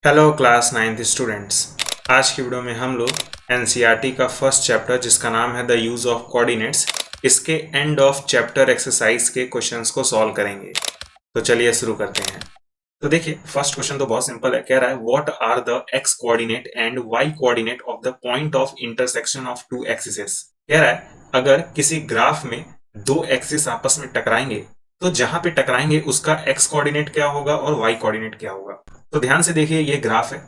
Hello class ninth students. आज की video में हम लोग एनसीईआरटी का फर्स्ट चैप्टर जिसका नाम है द यूज़ ऑफ कोऑर्डिनेट्स, इसके एंड ऑफ चैप्टर एक्सरसाइज के क्वेश्चंस को सॉल्व करेंगे। तो चलिए शुरू करते हैं। तो देखिए फर्स्ट क्वेश्चन तो बहुत सिंपल है। कह रहा है what are the x coordinate and y coordinate of the point of intersection of two axis. कह रहा है अगर किसी ग्राफ में दो एक्सिस आपस में टकराएंगे तो जहां पे टकराएंगे उसका एक्स कोऑर्डिनेट क्या होगा और वाई कोऑर्डिनेट क्या होगा। तो ध्यान से देखिए, ये ग्राफ है,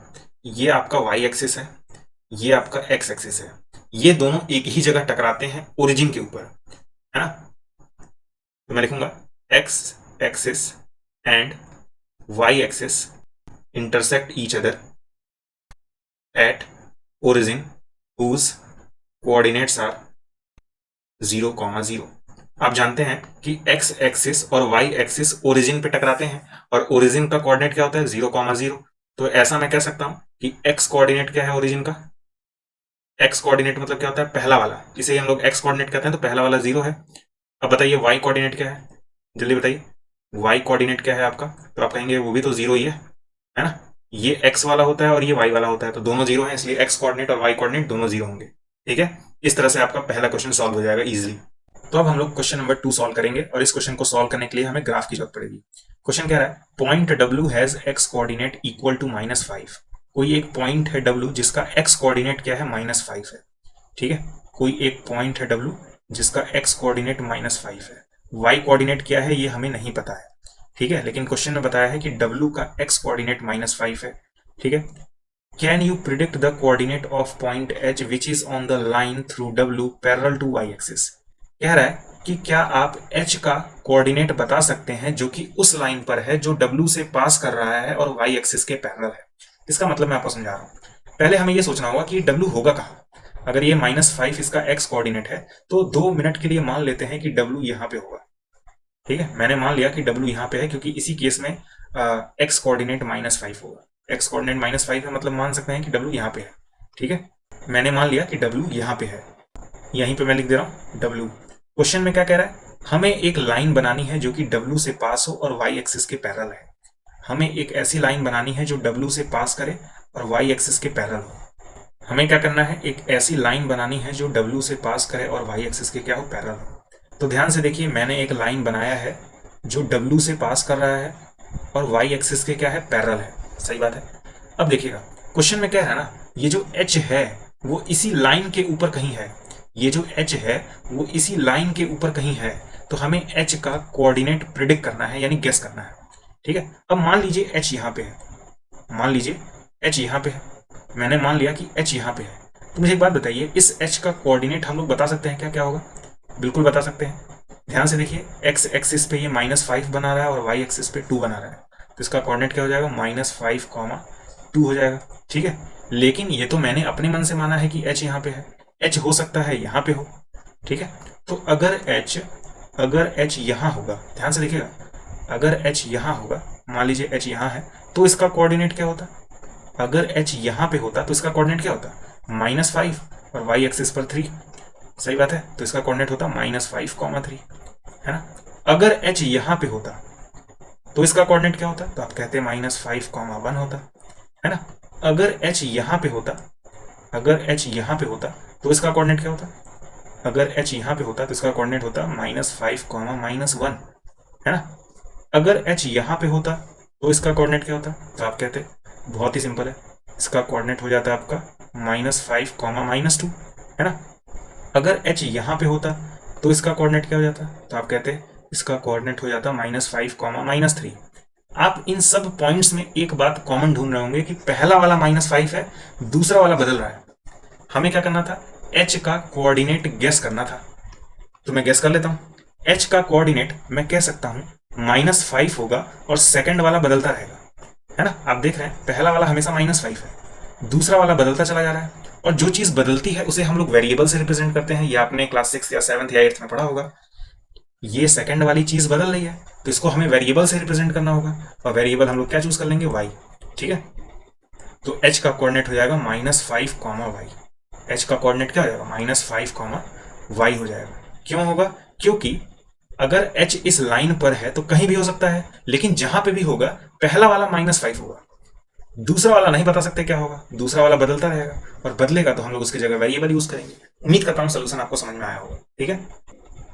ये आपका वाई एक्सिस है, ये आपका एक्स एक्सिस है। ये दोनों एक ही जगह टकराते हैं ओरिजिन के ऊपर, है ना। तो मैं लिखूंगा x axis and y axis intersect each other at origin whose coordinates are 0, 0। आप जानते हैं कि x एक्सिस और y एक्सिस ओरिजिन पे टकराते हैं और ओरिजिन का कोऑर्डिनेट क्या होता है 0, 0। तो ऐसा मैं कह सकता हूं कि x कोऑर्डिनेट क्या है ओरिजिन का। x कोऑर्डिनेट मतलब क्या होता है पहला वाला, इसे हम लोग x कोऑर्डिनेट कहते हैं, तो पहला वाला 0 है। अब बताइए y कोऑर्डिनेट क्या है, जल्दी बताइए y कोऑर्डिनेट क्या है आपका। तो आप कहेंगे वो भी तो 0 ही है ना। ये x वाला होता है और ये y वाला होता है, तो दोनों 0 है, इसलिए x कोऑर्डिनेट और y कोऑर्डिनेट दोनों 0 होंगे। ठीक है, इस तरह से आपका पहला क्वेश्चन सॉल्व हो जाएगा इजीली। तो अब हम लोग क्वेश्चन नंबर 2 सॉल्व करेंगे और इस क्वेश्चन को सॉल्व करने के लिए हमें ग्राफ की जरूरत पड़ेगी। क्वेश्चन कह रहा है point W has x coordinate equal to -5। कोई एक पॉइंट है W जिसका x कोऑर्डिनेट क्या है -5 है। ठीक है, कोई एक पॉइंट है W जिसका x कोऑर्डिनेट -5 है। y कोऑर्डिनेट क्या है ये हमें नहीं पता है, ठीक है, लेकिन क्वेश्चन में बताया है कि W का x कोऑर्डिनेट -5 है। ठीक है, can you predict the coordinate of point H which is on the line through W parallel to y axis. कह रहा है कि क्या आप H का कोऑर्डिनेट बता सकते हैं जो कि उस लाइन पर है जो W से पास कर रहा है और y एक्सिस के पैरेलल है। इसका मतलब मैं आपको समझा रहा हूं। पहले हमें यह सोचना होगा कि W होगा कहां। अगर ये -5 इसका x कोऑर्डिनेट है तो 2 मिनट के लिए मान लेते हैं कि W यहां पे होगा। ठीक है, मैंने मान लिया कि W यहाँ पे है क्योंकि इसी केस में x कोऑर्डिनेट -5 होगा। x कोऑर्डिनेट -5 है, मतलब मान सकते हैं कि W यहाँ पे है। ठीक है, मैंने मान लिया कि W यहाँ पे है, यहीं पे मैं लिख दे रहा हूँ W। क्वेश्चन में क्या कह रहा है, हमें एक लाइन बनानी है जो कि W से पास हो और y एक्सिस के पैरेलल है। हमें एक ऐसी लाइन बनानी है जो W से पास करे और y एक्सिस के पैरेलल हो। हमें क्या करना है, एक ऐसी लाइन बनानी है जो W से पास करे और y एक्सिस के क्या हो, पैरेलल हो। तो ध्यान से देखिए, मैंने एक लाइन बनाया है जो W से पास कर रहा है और y एक्सिस के क्या है, पैरेलल है। सही बात है। अब देखिएगा क्वेश्चन में क्या है ना, ये जो h है वो इसी लाइन के ऊपर कहीं है। ये जो h है वो इसी लाइन के ऊपर कहीं है, तो हमें h का कोऑर्डिनेट प्रिडिक्ट करना है, यानी गेस करना है। ठीक है, अब मान लीजिए h यहाँ पे है, मान लीजिए h यहाँ पे है, मैंने मान लिया कि h यहाँ पे है। तो मुझे एक बात बताइए, इस h का कोऑर्डिनेट हम लोग बता सकते हैं क्या क्या होगा। बिल्कुल बता सकते हैं। ध्यान से देखिए, x एक्सिस पे ये -5 बना रहा है और y एक्सिस पे 2 बना रहा है, तो इसका कोऑर्डिनेट क्या हो जाएगा, -5, 2 हो जाएगा। ठीक है, लेकिन ये तो मैंने अपने मन से माना है कि h यहाँ पे है, h हो सकता है यहाँ पे हो। ठीक है, तो अगर h यहाँ होगा, ध्यान से देखिएगा, अगर h यहाँ होगा, मान लीजिए h यहाँ है, तो इसका कोऑर्डिनेट क्या होता। अगर h यहाँ पे होता तो इसका कोऑर्डिनेट क्या होता, -5 और y एक्सिस पर 3। सही बात है, तो इसका कोऑर्डिनेट होता -5, 3, है ना। अगर h यहाँ पे होता तो इसका कोऑर्डिनेट क्या होता, तो आप कहते हैं -5, 1 होता, है ना। अगर h यहाँ पे होता, अगर h यहाँ पे होता तो इसका कोऑर्डिनेट क्या होता, अगर h यहाँ पे होता तो इसका कोऑर्डिनेट होता -5, -1, है ना। अगर h यहाँ पे होता तो इसका कोऑर्डिनेट क्या होता, तो आप कहते बहुत ही सिंपल है, इसका कोऑर्डिनेट हो जाता है आपका -5, -2, है ना। अगर h यहाँ पे होता तो इसका कोऑर्डिनेट क्या हो जाता, तो आप कहते इसका कोऑर्डिनेट हो जाता -5, -3। आप इन सब पॉइंट्स में एक बात कॉमन ढूंढ रहे होंगे कि पहला वाला -5 है, दूसरा वाला बदल रहा है। हमें क्या करना था, h का कोऑर्डिनेट गेस करना था। तो मैं गेस कर लेता हूं, h का कोऑर्डिनेट मैं कह सकता हूं -5 होगा और सेकंड वाला बदलता रहेगा, है ना। आप देख रहे हैं पहला वाला हमेशा -5 है, दूसरा वाला बदलता चला जा रहा है, और जो चीज बदलती है उसे हम लोग वेरिएबल से रिप्रेजेंट करते हैं। ये आपने क्लास 6 या 7 या 8 में पढ़ा होगा। ये सेकंड वाली चीज बदल रही है तो इसको हमें वेरिएबल से रिप्रेजेंट करना होगा, और वेरिएबल हम लोग क्या चूज कर लेंगे, y। ठीक है, तो h का कोऑर्डिनेट हो जाएगा -5, y। h का कोऑर्डिनेट क्या हो जाएगा, -5, y हो जाएगा। क्यों होगा, क्योंकि अगर h इस लाइन पर है तो कहीं भी हो सकता है, लेकिन जहां पे भी होगा पहला वाला -5 होगा। दूसरा वाला नहीं बता सकते क्या होगा, दूसरा वाला बदलता रहेगा और बदलेगा तो हम लोग उसकी जगह वेरिएबल यूज करेंगे। उम्मीद करता हूँ सोल्यूशन आपको समझ में आया होगा। ठीक है,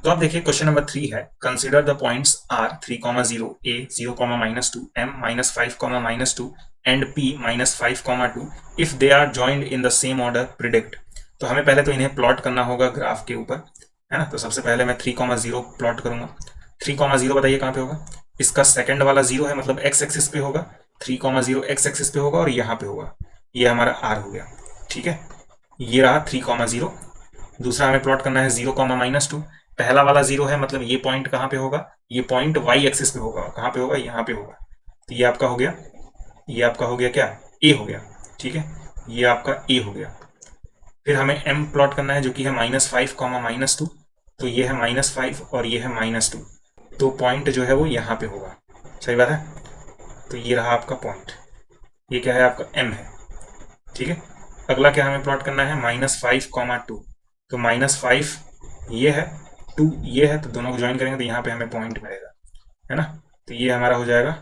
तो आप देखिए क्वेश्चन नंबर 3 है, consider the points are 3,0 a 0,-2 m -5, -2 and p -5, 2 if they are joined in the same order predict. तो हमें पहले तो इन्हें प्लॉट करना होगा ग्राफ के ऊपर, है ना। तो सबसे पहले मैं 3,0 प्लॉट करूंगा। 3,0 बताइए कहाँ पे होगा, इसका सेकंड वाला 0 है, मतलब x एक्सिस पे होगा। 3,0 x एक्सिस पे होगा और यहाँ पे होगा, ये हमारा r हो गया। ठीक है, ये रहा 3,0। दूसरा हमें प्लॉट करना है 0,-2। पहला वाला 0 है, मतलब ये पॉइंट कहाँ पे होगा, ये पॉइंट y एक्सिस पे होगा। कहाँ पे होगा, यहाँ पे होगा। तो ये आपका हो गया, ये आपका हो गया क्या, a हो गया। ठीक है, ये आपका a हो गया। फिर हमें m प्लॉट करना है जो कि है -5, -2। तो ये है -5 और ये है -2। तो पॉइंट जो है वो यहाँ पे होगा। सही बात है, तो ये रहा आपका पॉइंट, ये क्या है आपका m है। ठीक है, अगला क्या हमें प्लॉट करना है, -5, 2। तो -5 ये है, 2 ये है, तो दोनों को ज्वाइन करेंगे तो यहाँ पे हमें पॉइंट मिलेगा, है ना। तो ये हमारा हो जाएगा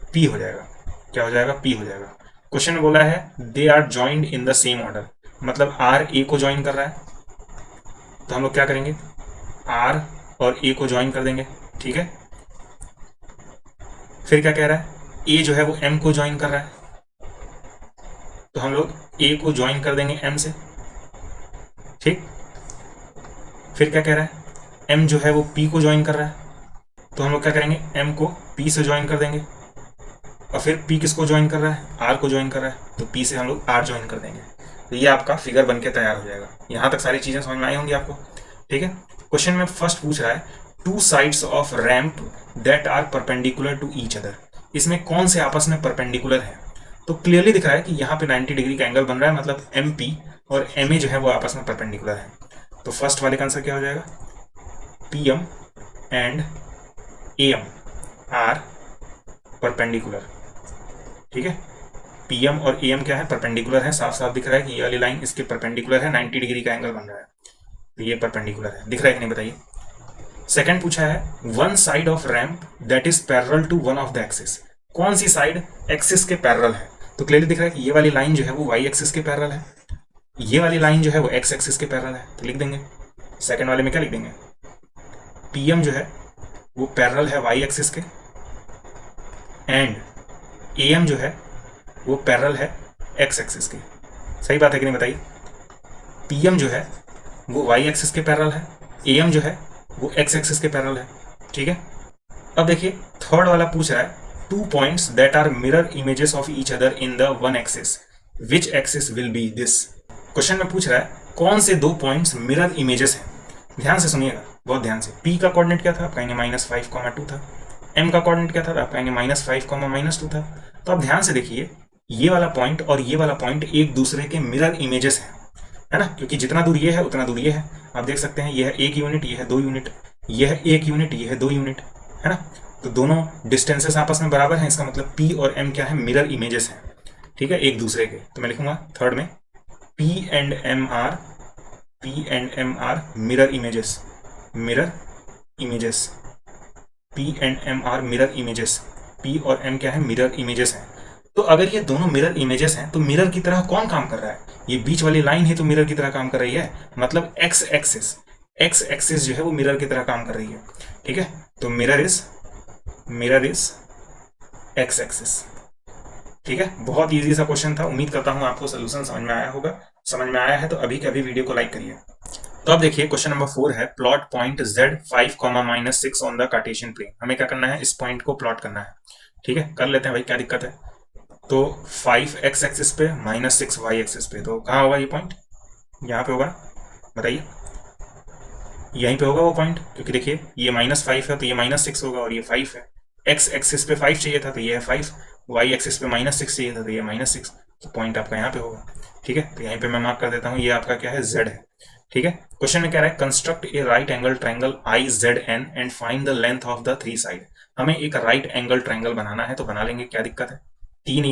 P हो जाएगा। क्या हो जाएगा, P हो जाएगा। क्वेश्चन में बोला है they are joined in the same order, मतलब R A को ज्वाइन कर रहा है, तो हम लोग क्या करेंगे, R और A को ज्वाइन कर देंगे। ठीक है, फिर क्या कह रहा है, A जो है वो M को ज्वाइन कर रहा है, तो हम लोग A को ज्वाइन कर देंगे M से। ठीक, फिर क्या कह रहा है, M जो है वो P को ज्वाइन कर रहा है, तो हम लोग क्या करेंगे, M को P से ज्वाइन कर देंगे। और फिर P किसको ज्वाइन कर रहा है, R को ज्वाइन कर रहा है, तो P से हम लोग R ज्वाइन कर देंगे। तो ये आपका फिगर बन के तैयार हो जाएगा। यहाँ तक सारी चीज़ें समझ में आई होंगी आपको। ठीक है, क्वेश्चन में फर्स्ट पूछ रहा है two sides of ramp that are perpendicular to each other, इसमें कौन से आपस में परपेंडिकुलर है। तो क्लियरली दिख रहा है कि यहाँ पे 90 डिग्री का एंगल बन रहा है, मतलब MP और MA जो है वो आपस में परपेंडिकुलर है। तो फर्स्ट वाले का आंसर क्या हो जाएगा, PM and AM are perpendicular. ठीक है, PM और AM क्या है, परपेंडिकुलर है। साफ साफ दिख रहा है कि ये वाली लाइन इसके परपेंडिकुलर है, 90 डिग्री का एंगल बन रहा है, तो ये परपेंडिकुलर है। दिख रहा है कि नहीं बताइए। सेकंड पूछा है one side of ramp that is parallel to one of the axis, कौन सी साइड एक्सिस के पैरेलल है। तो क्लियरली दिख रहा है कि ये वाली लाइन जो है वो y एक्सिस के पैरेलल है, ये वाली लाइन जो है वो x एक्सिस के पैरेलल है। तो लिख देंगे सेकंड वाले में क्या लिख देंगे, PM जो है वो पैरेलल है y एक्सिस के, एंड AM जो है वो पैरेलल है x एक्सिस के। सही बात है कि नहीं बताइए। PM जो है वो y एक्सिस के पैरेलल है, AM जो है वो x एक्सिस के पैरेलल है। ठीक है, अब देखिए थर्ड वाला पूछ रहा है two points that are mirror images of each other in the one axis, which axis will be this. Question में पूछ रहा है कौन से दो पॉइंट्स मिरर इमेजेस हैं। ध्यान से सुनिएगा, बहुत ध्यान से। P का कोऑर्डिनेट क्या था, आप कहेंगे -5, 2 था। M का कोऑर्डिनेट क्या था, आप कहेंगे -5, -2 था। तो आप ध्यान से देखिए, ये वाला पॉइंट और ये वाला पॉइंट एक दूसरे के मिरर इमेजेस हैं, है ना, क्योंकि जितना दूर ये है उतना दूर ये है। आप देख सकते हैं ये है 1 यूनिट, ये है 2 यूनिट, ये है 1 यूनिट, ये है 2 यूनिट, है ना। तो दोनों डिस्टेंसेस आपस में बराबर हैं, इसका मतलब P और M क्या है, मिरर इमेजेस हैं। ठीक है, एक दूसरे के। तो मैं लिखूंगा थर्ड में P and M are mirror images, mirror images. P and M are mirror images, P और M क्या है, मिरर इमेजेस हैं। तो अगर ये दोनों मिरर इमेजेस हैं तो मिरर की तरह कौन काम कर रहा है, ये बीच वाली लाइन ही तो मिरर की तरह काम कर रही है, मतलब x एक्सिस जो है वो मिरर की तरह काम कर रही है। ठीक है, तो मिरर इज x एक्सिस। ठीक है, बहुत इजी सा क्वेश्चन था। उम्मीद करता हूं आपको सोल्यूशन समझ में आया होगा। समझ में आया है तो अभी के अभी वीडियो को लाइक करिए। तो अब देखिए क्वेश्चन नंबर 4 है plot point Z5, -6 on the cartesian plane. हमें क्या करना है, इस पॉइंट को प्लॉट करना है। ठीक है, कर लेते हैं भाई, क्या दिक्कत है। तो 5 x एक्सिस पे, -6 y एक्सिस पे, तो कहाँ होगा ये पॉइंट, यहाँ पे होगा। बताइए, यहीं पे होगा वो पॉइंट, क्योंकि देखिए ये -5 है तो ये -6 होगा और ये 5 है। x एक्सिस पे 5 चाहिए था तो ये है 5, y एक्सिस पे -6 चाहिए था तो ये -6, तो पॉइंट आपका यहाँ पे होगा। ठीक है, तो यहीं पे मैं मार्क कर देता हूँ, ये आपका क्या है, z है। ठीक है, क्वेश्चन में कह रहा है construct A right angle triangle IZN and find the length of the 3 side. हमें एक राइट एंगल ट्रायंगल बनाना है, तो बना लेंगे, क्या दिक्कत है। 4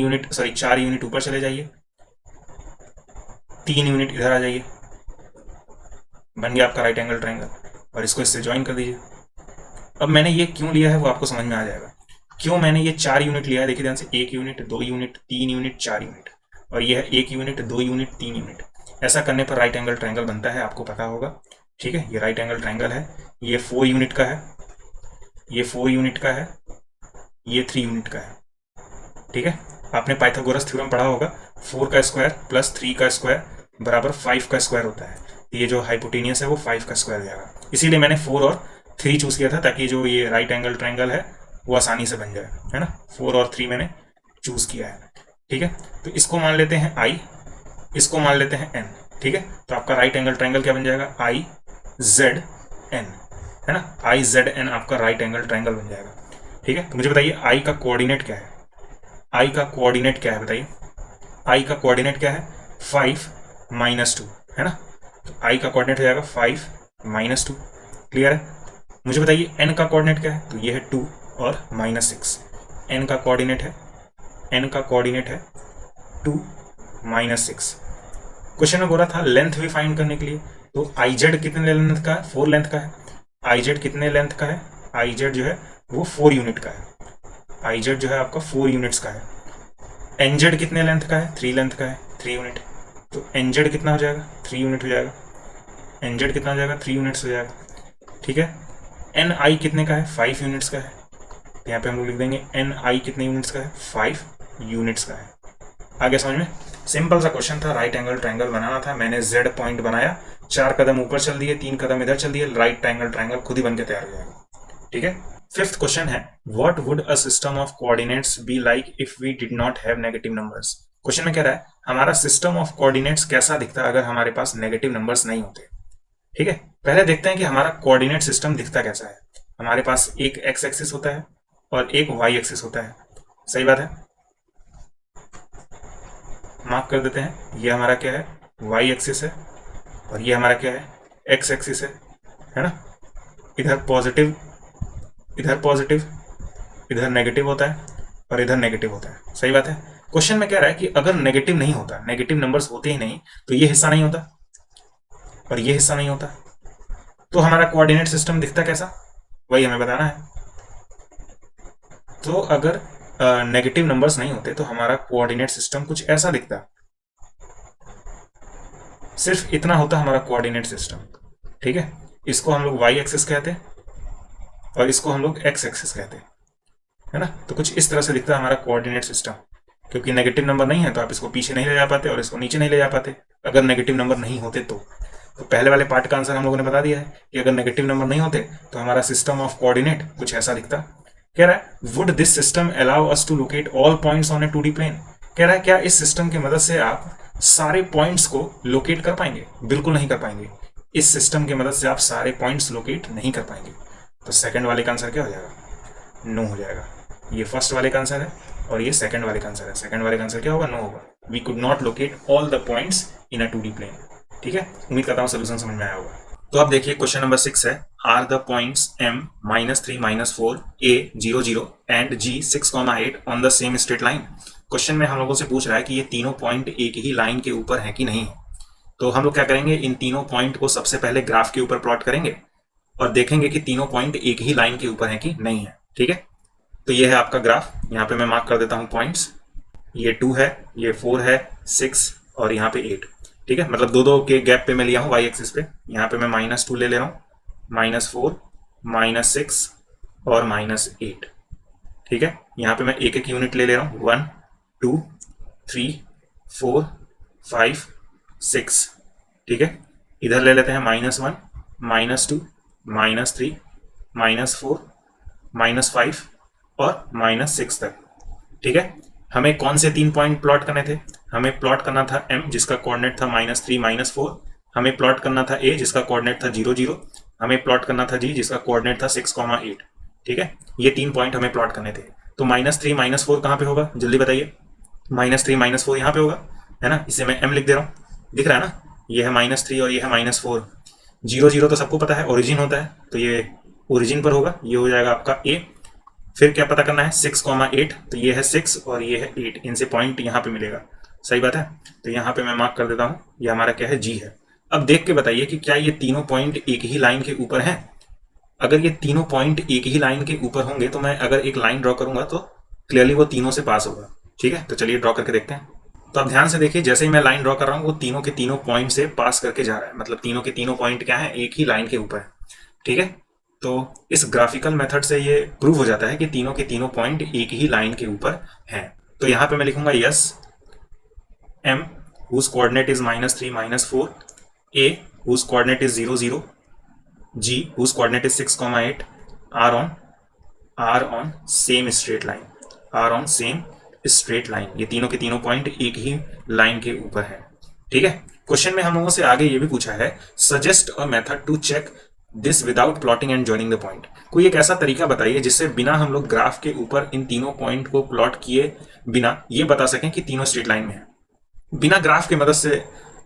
यूनिट ऊपर चले जाइए, 3 यूनिट इधर आ जाइए, बन गया आपका राइट एंगल ट्रायंगल, और इसको इससे ज्वाइन कर दीजिए। अब मैंने ये क्यों लिया है वो आपको समझ में आ जाएगा। क्यों मैंने ये 4 यूनिट लिया है, देखिए ध्यान से, 1 यूनिट, 2 यूनिट, 3 यूनिट, 4 यूनिट, और ये है 1 यूनिट, 2 यूनिट, 3 यूनिट। ऐसा करने पर राइट एंगल ट्रायंगल बनता है, आपको पता होगा। ठीक है, ये राइट एंगल ट्रायंगल है, ये 4 यूनिट का है, ये 4 यूनिट का है, ये 3 यूनिट का है। ठीक है, आपने पाइथागोरस थ्योरम पढ़ा होगा, 4 का स्क्वायर प्लस 3 का स्क्वायर बराबर 5 का स्क्वायर होता है। ये जो हाइपोटेनियस है वो 5 का स्क्वायर जाएगा, इसीलिए मैंने 4 और 3 चूज किया था, ताकि जो ये राइट एंगल ट्रायंगल है वो आसानी से बन जाए, है ना। 4 और 3 मैंने चूज किया है। ठीक है, तो इसको मान लेते हैं आई, इसको मान लेते हैं एन। ठीक है, तो आपका राइट एंगल ट्रायंगल क्या बन जाएगा, आई जेड एन, है ना। आई जेड एन आपका राइट एंगल ट्रायंगल बन जाएगा। ठीक है, तो मुझे बताइए आई का कोऑर्डिनेट क्या है, आई का कोऑर्डिनेट क्या है बताइए। आई का कोऑर्डिनेट क्या है, 5 -2, है ना। तो आई का कोऑर्डिनेट हो जाएगा 5 -2। क्लियर है। मुझे बताइए एन का कोऑर्डिनेट क्या है, तो ये है 2 और -6। एन का कोऑर्डिनेट है, एन का कोऑर्डिनेट है 2 -6। क्वेश्चन में बोला था लेंथ भी फाइंड करने के लिए, तो आई जेड कितने लेंथ का है, 4 लेंथ का है। आई जेड कितने लेंथ का है, आई जेड जो है वो 4 यूनिट का है। आई जेड जो है आपका 4 यूनिट्स का है। एन जेड कितने लेंथ का है, 3 लेंथ का है, 3 यूनिट। तो एन जेड कितना हो जाएगा, 3 यूनिट हो जाएगा। एन जेड कितना हो जाएगा, 3 यूनिट्स हो जाएगा। ठीक है, एन आई कितने का है, 5 यूनिट्स का है। तो यहाँ पे हम लोग लिख देंगे एन आई कितने यूनिट्स का है, 5 यूनिट्स का है। आगे समझ में, सिंपल सा क्वेश्चन था, राइट एंगल ट्रायंगल बनाना था, मैंने जेड पॉइंट बनाया, 4 कदम ऊपर चल दिए, 3 कदम इधर चल दिए, राइट एंगल ट्रायंगल खुद ही बन के तैयार हो जाएगा। ठीक है, फिफ्थ क्वेश्चन है, what would a system of coordinates be like if we did not have negative numbers. Question में कह रहा है हमारा सिस्टम ऑफ कोऑर्डिनेट्स कैसा दिखता अगर हमारे पास नेगेटिव नंबर्स नहीं होते। ठीक है, पहले देखते हैं कि हमारा कोऑर्डिनेट सिस्टम दिखता कैसा है। हमारे पास एक एक्स एक्सिस होता है और एक वाई एक्सिस होता है, सही बात है। मार्क कर देते हैं, ये हमारा क्या है, वाई एक्सिस है, और ये हमारा क्या है, एक्स एक्सिस है ना। इधर पॉजिटिव, इधर पॉजिटिव, इधर नेगेटिव होता है और इधर नेगेटिव होता है, सही बात है। क्वेश्चन में कह रहा है कि अगर नेगेटिव नहीं होता, नेगेटिव नंबर्स होते ही नहीं, तो ये हिस्सा नहीं होता और ये हिस्सा नहीं होता, तो हमारा कोऑर्डिनेट सिस्टम दिखता कैसा, वही हमें बताना है। तो अगर नेगेटिव नंबर्स नहीं होते तो हमारा कोऑर्डिनेट सिस्टम कुछ ऐसा दिखता, सिर्फ इतना होता हमारा कोऑर्डिनेट सिस्टम। ठीक है, इसको हम लोग वाई एक्सिस कहते हैं और इसको हम लोग एक्स एक्सिस कहते हैं, है ना। तो कुछ इस तरह से दिखता है हमारा कोऑर्डिनेट सिस्टम, क्योंकि नेगेटिव नंबर नहीं है तो आप इसको पीछे नहीं ले जा पाते और इसको नीचे नहीं ले जा पाते, अगर नेगेटिव नंबर नहीं होते तो पहले वाले पार्ट का आंसर हम लोगों ने बता दिया है कि अगर नेगेटिव नंबर नहीं होते तो हमारा सिस्टम ऑफ कोऑर्डिनेट कुछ ऐसा दिखता। कह रहा है would this system allow us to locate all points on a 2D plane. कह रहा है क्या इस सिस्टम की मदद से आप सारे पॉइंट्स को लोकेट कर पाएंगे, बिल्कुल नहीं कर पाएंगे। इस सिस्टम की मदद से आप सारे पॉइंट्स लोकेट नहीं कर पाएंगे। तो सेकंड वाले का आंसर क्या हो जाएगा, नो हो जाएगा। ये फर्स्ट वाले का आंसर है और ये सेकंड वाले का आंसर है। सेकंड वाले का आंसर क्या होगा, नो होगा। We could not locate all the points in a 2D plane. ठीक है, उम्मीद करता हूँ सोल्यूशन समझ में आया होगा। तो आप देखिए क्वेश्चन नंबर 6 है, are the points m -3 -4 a 0 0 and g 6, 8 on the same straight line. Question में हम लोगों से पूछ रहा है कि ये तीनों पॉइंट एक ही लाइन के ऊपर है कि नहीं। तो हम लोग क्या करेंगे, इन तीनों पॉइंट को सबसे पहले ग्राफ के ऊपर प्लॉट करेंगे और देखेंगे कि तीनों पॉइंट एक ही लाइन के ऊपर है कि नहीं है। ठीक है, तो ये है आपका ग्राफ, यहाँ पे मैं मार्क कर देता हूँ पॉइंट्स। ये 2 है, ये 4 है, 6 और यहाँ पे 8। ठीक है, मतलब दो दो के गैप पे मैं लिया हूँ वाई एक्सिस पे। यहाँ पे मैं -2 ले रहा हूँ, -4, -6 और -8। ठीक है, यहाँ पे मैं एक एक यूनिट ले रहा हूँ, 1 2 3 4 5 6। ठीक है, इधर ले लेते हैं -1 -2 -3 -4 -5 और -6 तक। ठीक है, हमें कौन से 3 पॉइंट प्लॉट करने थे, हमें प्लॉट करना था m जिसका कोऑर्डिनेट था -3 -4, हमें प्लॉट करना था a जिसका कोऑर्डिनेट था 0 0, हमें प्लॉट करना था g जिसका कोऑर्डिनेट था 6, 8। ठीक है, ये 3 पॉइंट हमें प्लॉट करने थे। तो -3 -4 कहाँ पे होगा, जल्दी बताइए। -3 -4 यहाँ पे होगा, है ना। इसे मैं m लिख दे रहा हूँ, दिख रहा है ना। ये है -3 और ये है -4। 0 0 तो सबको पता है ओरिजिन होता है, तो ये ओरिजिन पर होगा, ये हो जाएगा आपका a। फिर क्या पता करना है, 6, 8, तो ये है 6 और ये है 8, इनसे पॉइंट यहाँ पे मिलेगा, सही बात है। तो यहाँ पे मैं मार्क कर देता हूँ, ये हमारा क्या है, जी है। अब देख के बताइए कि क्या ये तीनों पॉइंट एक ही लाइन के ऊपर हैं। अगर ये तीनों पॉइंट एक ही लाइन के ऊपर होंगे तो मैं अगर एक लाइन ड्रॉ करूंगा तो क्लियरली वो तीनों से पास होगा। ठीक है, तो चलिए ड्रॉ करके देखते हैं। तो आप ध्यान से देखिए, जैसे ही मैं लाइन ड्रॉ कर रहा हूँ वो तीनों के तीनों पॉइंट से पास करके जा रहा है, मतलब तीनों के तीनों पॉइंट क्या है, एक ही लाइन के ऊपर है। ठीक है, तो इस ग्राफिकल मेथड से ये प्रूव हो जाता है कि तीनों के तीनों पॉइंट एक ही लाइन के ऊपर हैं। तो यहाँ पे मैं लिखूंगा yes m whose coordinate is -3 -4, a whose coordinate is 0 0, g whose coordinate is 6 8 are on same straight line, are on same straight line। ये तीनों के तीनों पॉइंट एक ही लाइन के ऊपर है। ठीक है, क्वेश्चन में हम लोगों से आगे ये भी पूछा है, suggest a method to check this without plotting and joining the point. कोई एक ऐसा तरीका बताइए जिससे बिना हम लोग ग्राफ के ऊपर इन तीनों पॉइंट को प्लॉट किए बिना ये बता सकें कि तीनों स्ट्रेट लाइन में है। बिना ग्राफ की मदद से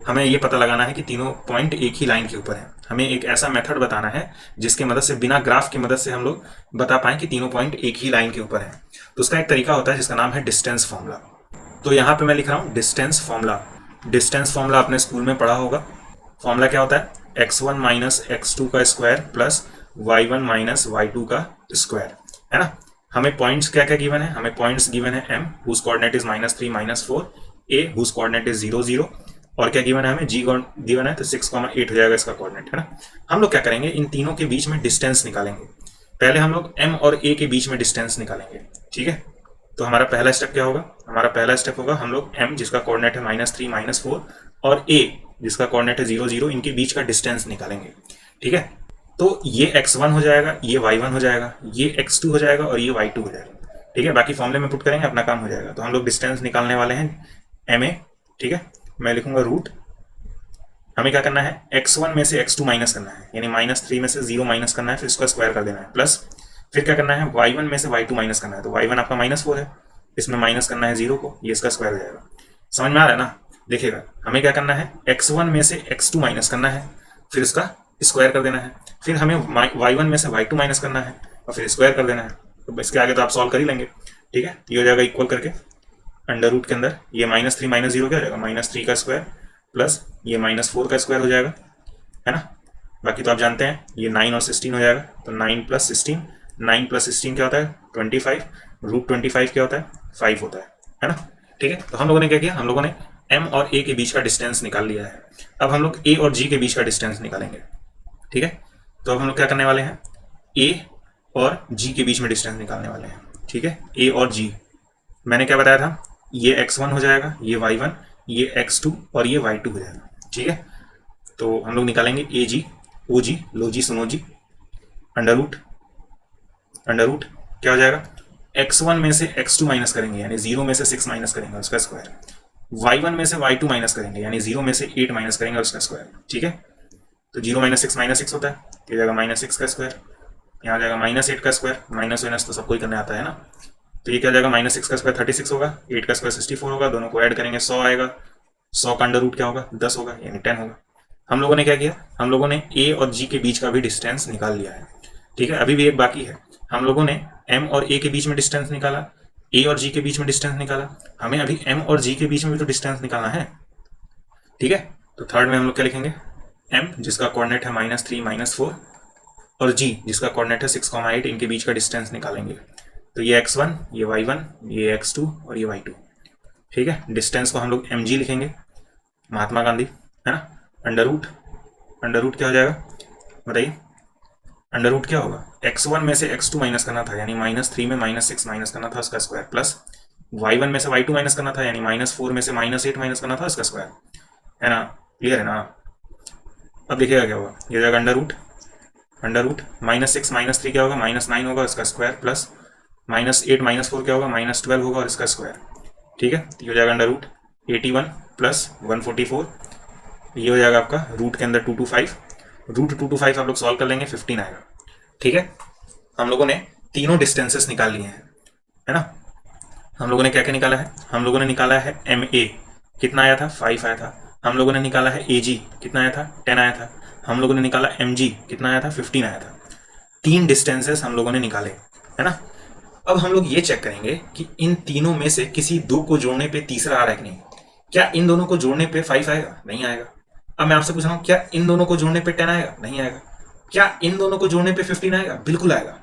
हमें ये पता लगाना है कि तीनों पॉइंट एक ही लाइन के ऊपर है। हमें एक ऐसा मेथड बताना है जिसकी मदद से बिना ग्राफ की मदद से हम लोग बता पाएं कि तीनों पॉइंट एक ही लाइन के ऊपर है। तो उसका एक तरीका होता है जिसका नाम है डिस्टेंस फॉर्मूला। तो यहाँ पे मैं लिख रहा हूँ डिस्टेंस फॉर्मूला। डिस्टेंस फॉर्मूला आपने स्कूल में पढ़ा होगा। फॉर्मूला क्या होता है, x1 माइनस x2 का square plus y1 minus y2 का स्क्वायर, है ना। हमें पॉइंट्स क्या क्या गिवन है, हमें पॉइंट्स गिवन है m whose coordinate is -3 -4, a whose coordinate is 0 0, और क्या गिवन है हमें, g गिवन है, तो 6 8 हो जाएगा इसका कोऑर्डिनेट, है ना। हम लोग क्या करेंगे, इन तीनों के बीच में डिस्टेंस निकालेंगे। पहले हम लोग m और a के बीच में डिस्टेंस निकालेंगे। ठीक है, तो हमारा पहला स्टेप क्या होगा, हमारा पहला स्टेप होगा हम लोग m जिसका कोऑर्डिनेट है -3 -4 और a जिसका कोऑर्डिनेट है 0 0, इनके बीच का डिस्टेंस निकालेंगे। ठीक है, तो ये x1 हो जाएगा, ये y1 हो जाएगा, ये x2 हो जाएगा और ये y2 हो जाएगा। ठीक है, बाकी फॉर्मूले में पुट करेंगे, अपना काम हो जाएगा। तो हम लोग डिस्टेंस निकालने वाले हैं ma। ठीक है, मैं लिखूंगा रूट, हमें क्या करना है, x1 में से x2 माइनस करना है, यानी -3 में से 0 माइनस करना है, फिर इसका स्क्वायर कर देना है, प्लस फिर क्या करना है, y1 में से y2 माइनस करना है। तो y1 आपका -4 है, इसमें माइनस करना है 0 को, ये इसका स्क्वायर हो जाएगा। समझ में आ रहा है ना। देखिएगा, हमें क्या करना है, x1 में से x2 माइनस करना है, फिर इसका स्क्वायर कर देना है, फिर हमें y1 में से y2 माइनस करना है और फिर स्क्वायर कर देना है। तो इसके आगे तो आप सॉल्व कर ही लेंगे। ठीक है, ये हो जाएगा इक्वल करके अंडर रूट के अंदर ये -3 -0 क्या हो जाएगा, -3 का स्क्वायर प्लस ये -4 का स्क्वायर हो जाएगा, है ना। बाकी तो आप जानते हैं ये 9 और 16 हो जाएगा, तो 9 + 16, 9 + 16 क्या होता है 25, √25 क्या होता है 5 होता है ना। ठीक है, तो हम लोगों ने क्या किया, हम लोगों ने m और a के बीच का डिस्टेंस निकाल लिया है। अब हम लोग a और g के बीच का डिस्टेंस निकालेंगे। ठीक है, तो अब हम लोग क्या करने वाले हैं, a और g के बीच में डिस्टेंस निकालने वाले हैं। ठीक है, a और g मैंने क्या बताया था, ये x1 हो जाएगा, ये y1, ये x2 और ये y2 हो जाएगा। ठीक है, तो हम लोग निकालेंगे AG OG, लो जी सुनो जी, अंडर रूट क्या हो जाएगा, x1 में से x2 माइनस करेंगे यानी 0 में से 6 माइनस करेंगे उसका स्क्वायर, y1 में से y2 माइनस करेंगे यानी 0 में से 8 माइनस करेंगे उसका स्क्वायर। ठीक है, तो 0 - 6 होता है, ये जाएगा -6 का स्क्वायर, यहाँ जाएगा -8 का स्क्वायर, माइनस वाइनस तो सबको ही करने आता है ना। तो ये क्या जाएगा, -6 का स्क्वायर 36 होगा, 8 का स्क्वायर 64 होगा, दोनों को ऐड करेंगे 100 आएगा, 100 का अंडर रूट क्या होगा 10 होगा, यानी 10 होगा। हम लोगों ने क्या किया, हम लोगों ने a और g के बीच का भी डिस्टेंस निकाल लिया है। ठीक है, अभी भी एक बाकी है, हम लोगों ने m और a के बीच में डिस्टेंस निकाला, a और g के बीच में डिस्टेंस निकाला, हमें अभी m और g के बीच में भी तो डिस्टेंस निकालना है। ठीक है, तो थर्ड में हम लोग क्या लिखेंगे, m जिसका कोऑर्डिनेट है -3 -4 और g जिसका कोऑर्डिनेट है 6 8, इनके बीच का डिस्टेंस निकालेंगे। तो ये x1, ये y1, ये x2 और ये y2। ठीक है, डिस्टेंस को हम लोग mg लिखेंगे, महात्मा गांधी, है ना। अंडर रूट क्या हो जाएगा बताइए, अंडर रूट क्या होगा, x1 में से x2 माइनस करना था यानी -3 में -6 माइनस करना था उसका स्क्वायर, प्लस y1 में से y2 माइनस करना था यानी -4 में से -8 माइनस करना था उसका स्क्वायर, है ना। क्लियर है ना। अब देखिएगा क्या होगा, ये जाएगा अंडर रूट -6 -3 क्या होगा, -9 होगा उसका स्क्वायर, प्लस -8 -4 क्या होगा, -12 होगा और इसका स्क्वायर। ठीक है, तो ये हो जाएगा अंडर रूट 81 प्लस 144, ये हो जाएगा आपका रूट के अंदर 225, रूट 225 आप लोग सॉल्व कर लेंगे 15 आएगा। ठीक है, हम लोगों ने तीनों डिस्टेंसेस निकाल लिए हैं, है ना। हम लोगों ने क्या क्या निकाला है, हम लोगों ने निकाला है MA कितना आया था 5 आया था, हम लोगों ने निकाला है AG कितना आया था 10 आया था, हम लोगों ने निकाला MG कितना आया था 15 आया था। 3 डिस्टेंसेस हम लोगों ने निकाले, है ना। अब हम लोग ये चेक करेंगे कि इन तीनों में से किसी दो को जोड़ने पे तीसरा आ रहा है कि नहीं। क्या इन दोनों को जोड़ने पे 5 आएगा, नहीं आएगा। अब मैं आपसे पूछ रहा हूँ, क्या इन दोनों को जोड़ने पे 10 आएगा, नहीं आएगा। क्या इन दोनों को जोड़ने पे 15 आएगा? बिल्कुल आएगा।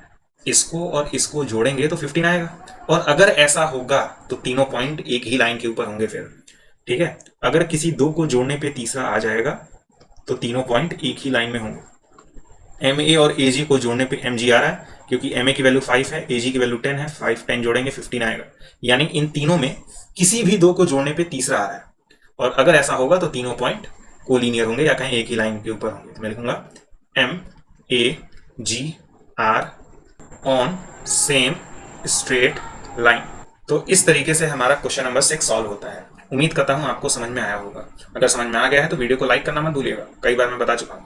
इसको और इसको जोड़ेंगे तो 15 आएगा। और अगर ऐसा होगा तो तीनों पॉइंट एक ही लाइन के ऊपर होंगे फिर। ठीक है, अगर किसी दो को जोड़ने पे तीसरा आ जाएगा तो तीनों पॉइंट एक ही लाइन में होंगे। एम ए और ए जी को जोड़ने पे एम जी आ रहा है, क्योंकि एम ए की वैल्यू 5 है, ए जी की वैल्यू 10 है। 5 10 जोड़ेंगे 15 आएगा। यानी इन तीनों में किसी भी दो को जोड़ने पे तीसरा आ रहा है। और अगर ऐसा होगा तो तीनों पॉइंट कोलिनियर होंगे या कहीं एक ही लाइन के ऊपर होंगे। तो मैं लिखूंगा M A G R on same straight line. तो इस तरीके से हमारा क्वेश्चन नंबर 6 सॉल्व होता है। उम्मीद करता हूं आपको समझ में आया होगा। अगर समझ में आ गया है तो वीडियो को लाइक करना मत भूलिएगा, कई बार मैं बता चुका हूं।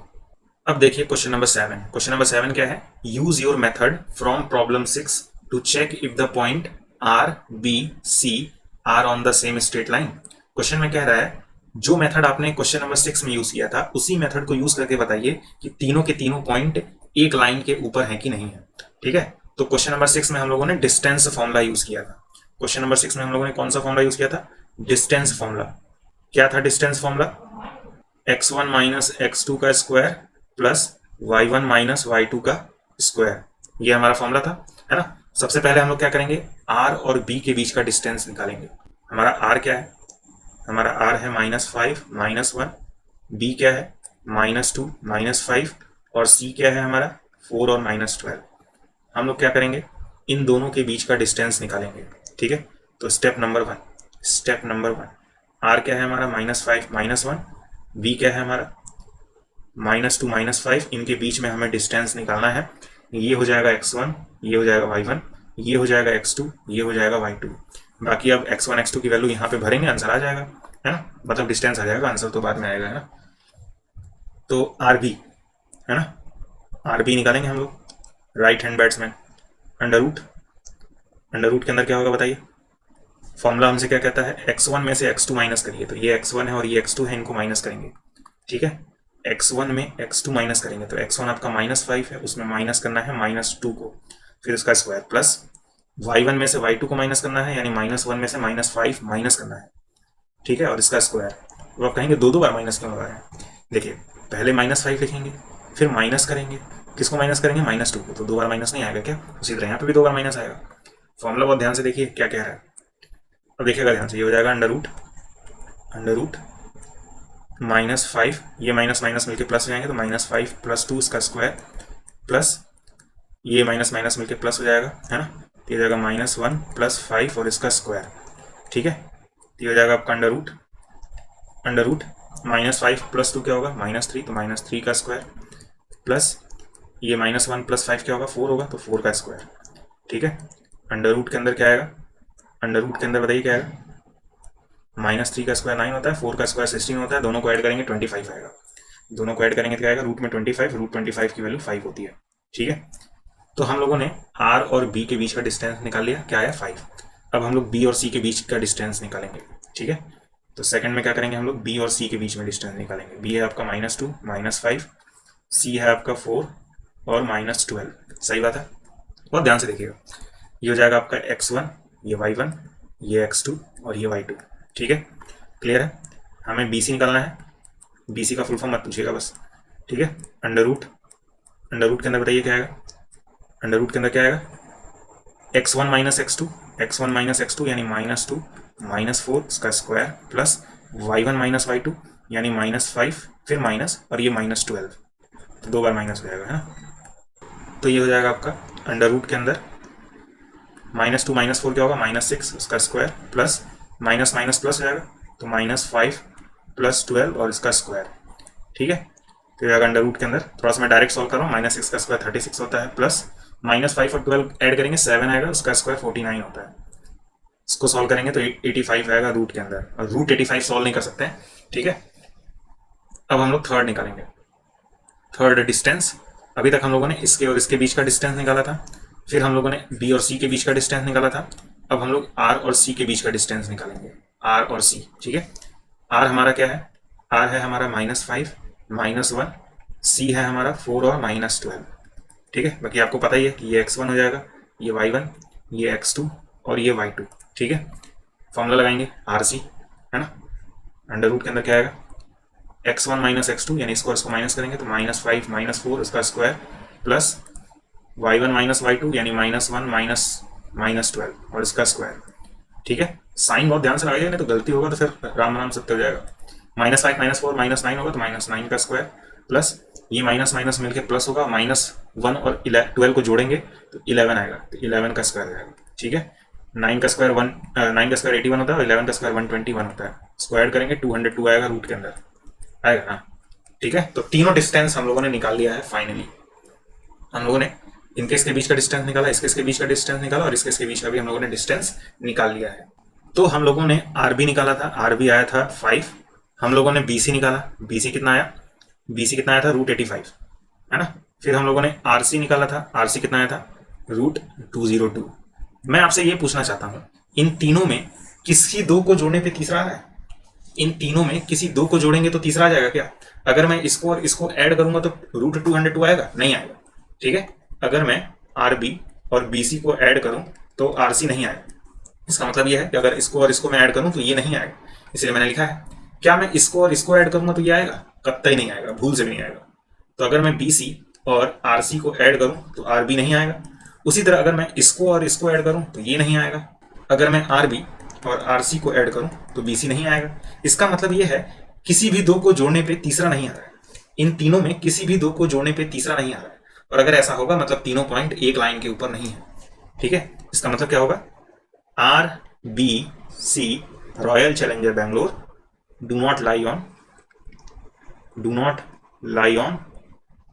अब देखिए क्वेश्चन नंबर 7। क्वेश्चन नंबर 7 क्या है? Use your method from problem 6 to check if the point R B C are on the same straight line. Question में कह रहा है जो मेथड आपने क्वेश्चन नंबर 6 में यूज किया था उसी मेथड को यूज करके बताइए कि तीनों के तीनों पॉइंट एक लाइन के ऊपर है कि नहीं है। ठीक है, तो क्वेश्चन नंबर 6 में हम लोगों ने डिस्टेंस फॉर्मूला यूज किया था। क्वेश्चन नंबर 6 में हम लोगों ने कौन सा फॉर्मूला यूज किया था? Distance formula. क्या था distance formula? x1 minus x2 का square plus y1 minus y2 का स्क्वायर, ये हमारा फॉर्मूला था, है ना। सबसे पहले हम लोग क्या करेंगे? r और b के बीच का डिस्टेंस निकालेंगे। हमारा r क्या है? हमारा r है -5 -1। b क्या है? -2 -5। और c क्या है हमारा? 4 और -12। हम लोग क्या करेंगे? इन दोनों के बीच का डिस्टेंस निकालेंगे। ठीक है, तो स्टेप नंबर 1 r क्या है हमारा? -5 -1। b क्या है हमारा? -2 -5। इनके बीच में हमें डिस्टेंस निकालना है। ये हो जाएगा x1, ये हो जाएगा y1, ये हो जाएगा x2, ये हो जाएगा y2। बाकी अब x1 x2 की वैल्यू यहाँ पे भरेंगे, आंसर आ जाएगा, है ना। मतलब डिस्टेंस आ जाएगा, आंसर तो बाद में आएगा, है ना। तो RB, है ना, RB निकालेंगे हम लोग। Right hand batsman under root के अंदर क्या होगा बताइए? फॉर्मूला हमसे क्या कहता है? x1 में से x2 माइनस करिए। तो ये x1 है और ये x2 है, इनको माइनस करेंगे। ठीक है, x1 में x2 माइनस करेंगे तो x1 आपका -5 है, उसमें माइनस करना है -2 को, फिर उसका स्क्वायर, प्लस y1 में से y2 को माइनस करना है, यानी -1 में से -5 माइनस करना है। ठीक है, और इसका स्क्वायर। तो आप कहेंगे दो बार माइनस क्यों हो रहा है? देखिए, पहले -5 लिखेंगे, फिर माइनस करेंगे। किसको माइनस करेंगे? -2 को। तो दो बार माइनस नहीं आएगा क्या? उसी तरह यहाँ पे भी दो बार माइनस आएगा। फॉर्मूला बहुत ध्यान से देखिए क्या कह रहा है। अब देखिएगा ध्यान से, ये हो जाएगा अंडर रूट -5, ये माइनस माइनस मिलके प्लस हो जाएंगे, तो -5 + 2 इसका स्क्वायर, प्लस ये माइनस माइनस मिलके प्लस हो जाएगा, है ना। तो ये हो जाएगा -1 + 5 और इसका स्क्वायर। ठीक है, तो ये हो जाएगा आपका अंडर रूट -5 + 2 क्या होगा? -3, तो -3 का स्क्वायर, प्लस ये -1 + 5 क्या होगा? 4 होगा, तो 4 का स्क्वायर। ठीक है, अंडर रूट के अंदर क्या आएगा? अंडर रूट के अंदर बताइए क्या आएगा? -3 का स्क्वायर 9 होता है, 4 का स्क्वायर 16 होता है, दोनों को ऐड करेंगे 25 आएगा। दोनों को ऐड करेंगे तो क्या आएगा? रूट में 25, रूट 25 की वैल्यू 5 होती है। ठीक है, तो हम लोगों ने r और b के बीच का डिस्टेंस निकाल लिया, क्या आया? 5। अब हम लोग b और c के बीच का डिस्टेंस निकालेंगे। ठीक है, तो सेकंड में क्या करेंगे? हम लोग b और c के बीच में डिस्टेंस निकालेंगे। b है आपका -2 -5, c है आपका 4 और -12। सही बात है, बहुत ध्यान से देखिएगा। ये हो जाएगा आपका x1, ये y1, ये x2 और ये y2। ठीक है, क्लियर है। हमें bc निकालना है। bc का फुल फॉर्म मत पूछिएगा बस। ठीक है, अंडर रूट के अंदर बताइए क्या आएगा? अंडर रूट के अंदर क्या आएगा? x1 माइनस x2 यानी -2 -4 इसका square, plus y1 minus y2 यानी -5, फिर माइनस और ये -12, तो दो बार माइनस हो जाएगा, है ना। तो ये हो जाएगा आपका अंडर रूट के अंदर -2 -4 क्या होगा? -6 उसका square, plus minus minus plus हो जाएगा, तो -5 + 12 और इसका स्क्वायर। ठीक है, तो जाएगा अंडर रूट के अंदर। थोड़ा सा मैं डायरेक्ट सॉल्व कर रहा हूँ। -6 का स्क्वायर 36 होता है, प्लस -5 और 12 ऐड करेंगे 7 आएगा, उसका स्क्वायर 49 होता है। इसको सॉल्व करेंगे तो 85 आएगा रूट के अंदर, और रूट 85 सॉल्व नहीं कर सकते हैं। ठीक है, अब हम लोग थर्ड निकालेंगे। थर्ड डिस्टेंस, अभी तक हम लोगों ने इसके और इसके बीच का डिस्टेंस निकाला था, फिर हम लोगों ने बी और सी के बीच का डिस्टेंस निकाला था। अब हम लोग आर और सी के बीच का डिस्टेंस निकालेंगे, आर और सी। ठीक है, आर हमारा क्या है? आर है हमारा -5 -1, सी है हमारा 4 और -12। ठीक है, बाकी आपको पता ही है कि ये x1 हो जाएगा, ये y1, ये x2 और ये y2। ठीक है, फॉर्मूला लगाएंगे RC, है ना। अंडर रूट के अंदर क्या आएगा? x1 माइनस x2 यानी इसको माइनस करेंगे तो -5 -4 इसका square plus y1 minus y2 यानी -1 -12 और इसका स्क्वायर। ठीक है, साइन बहुत ध्यान से लगाइएगा नहीं तो गलती होगा तो फिर राम राम सत्य हो जाएगा। -5 -4 -9 होगा तो -9 का स्क्वायर प्लस ये माइनस माइनस मिलकर प्लस होगा, -1 और 12 को जोड़ेंगे तो 11 आएगा, तो 11 का स्क्वायर आएगा। ठीक है, 9 का स्क्वायर 81 होता है और 11 का स्क्वायर 121 होता है। स्क्वायर करेंगे 202 आएगा रूट के अंदर आएगा ना। ठीक है, तो तीनों डिस्टेंस हम लोगों ने निकाल लिया है फाइनली। हम लोगों ने इनके इसके बीच का डिस्टेंस निकाला, इसके इसके बीच का डिस्टेंस निकाला और इसके इसके बीच का भी हम लोगों ने डिस्टेंस निकाल लिया है। तो हम लोगों ने आरबी निकाला था, आरबी आया था 5। हम लोगों ने बीसी निकाला, बीसी कितना आया, बीसी कितना आया था √85 है ना। फिर हम लोगों ने आरसी निकाला था, आरसी कितना आया था √202। मैं आपसे ये पूछना चाहता हूं इन तीनों में किसी दो को जोड़ने पे तीसरा आ रहा है? इन तीनों में किसी दो को जोड़ेंगे तो तीसरा आ जाएगा क्या? अगर मैं इसको और इसको ऐड करूंगा तो √202 आएगा? नहीं आएगा। ठीक है, अगर मैं आरबी और बीसी को ऐड करूं तो आरसी नहीं आएगा। इसका मतलब यह है कि अगर इसको और इसको मैं ऐड करूं तो ये नहीं आएगा, इसलिए मैंने लिखा है। क्या मैं इसको और इसको ऐड करूंगा तो ये आएगा? कतई नहीं आएगा, भूल से भी नहीं आएगा। तो अगर मैं बीसी और आरसी को ऐड करूं तो आरबी नहीं आएगा। उसी तरह अगर मैं इसको और इसको ऐड करूं तो ये नहीं आएगा। अगर मैं आरबी और आरसी को ऐड करूं तो बीसी नहीं आएगा। इसका मतलब यह है किसी भी दो को जोड़ने पे तीसरा नहीं आ रहा है। इन तीनों में किसी भी दो को जोड़ने पे तीसरा नहीं आ रहा है, और अगर ऐसा होगा मतलब तीनों पॉइंट एक लाइन के ऊपर नहीं है। ठीक है, इसका मतलब क्या होगा, RBC royal challenger Bangalore do not lie on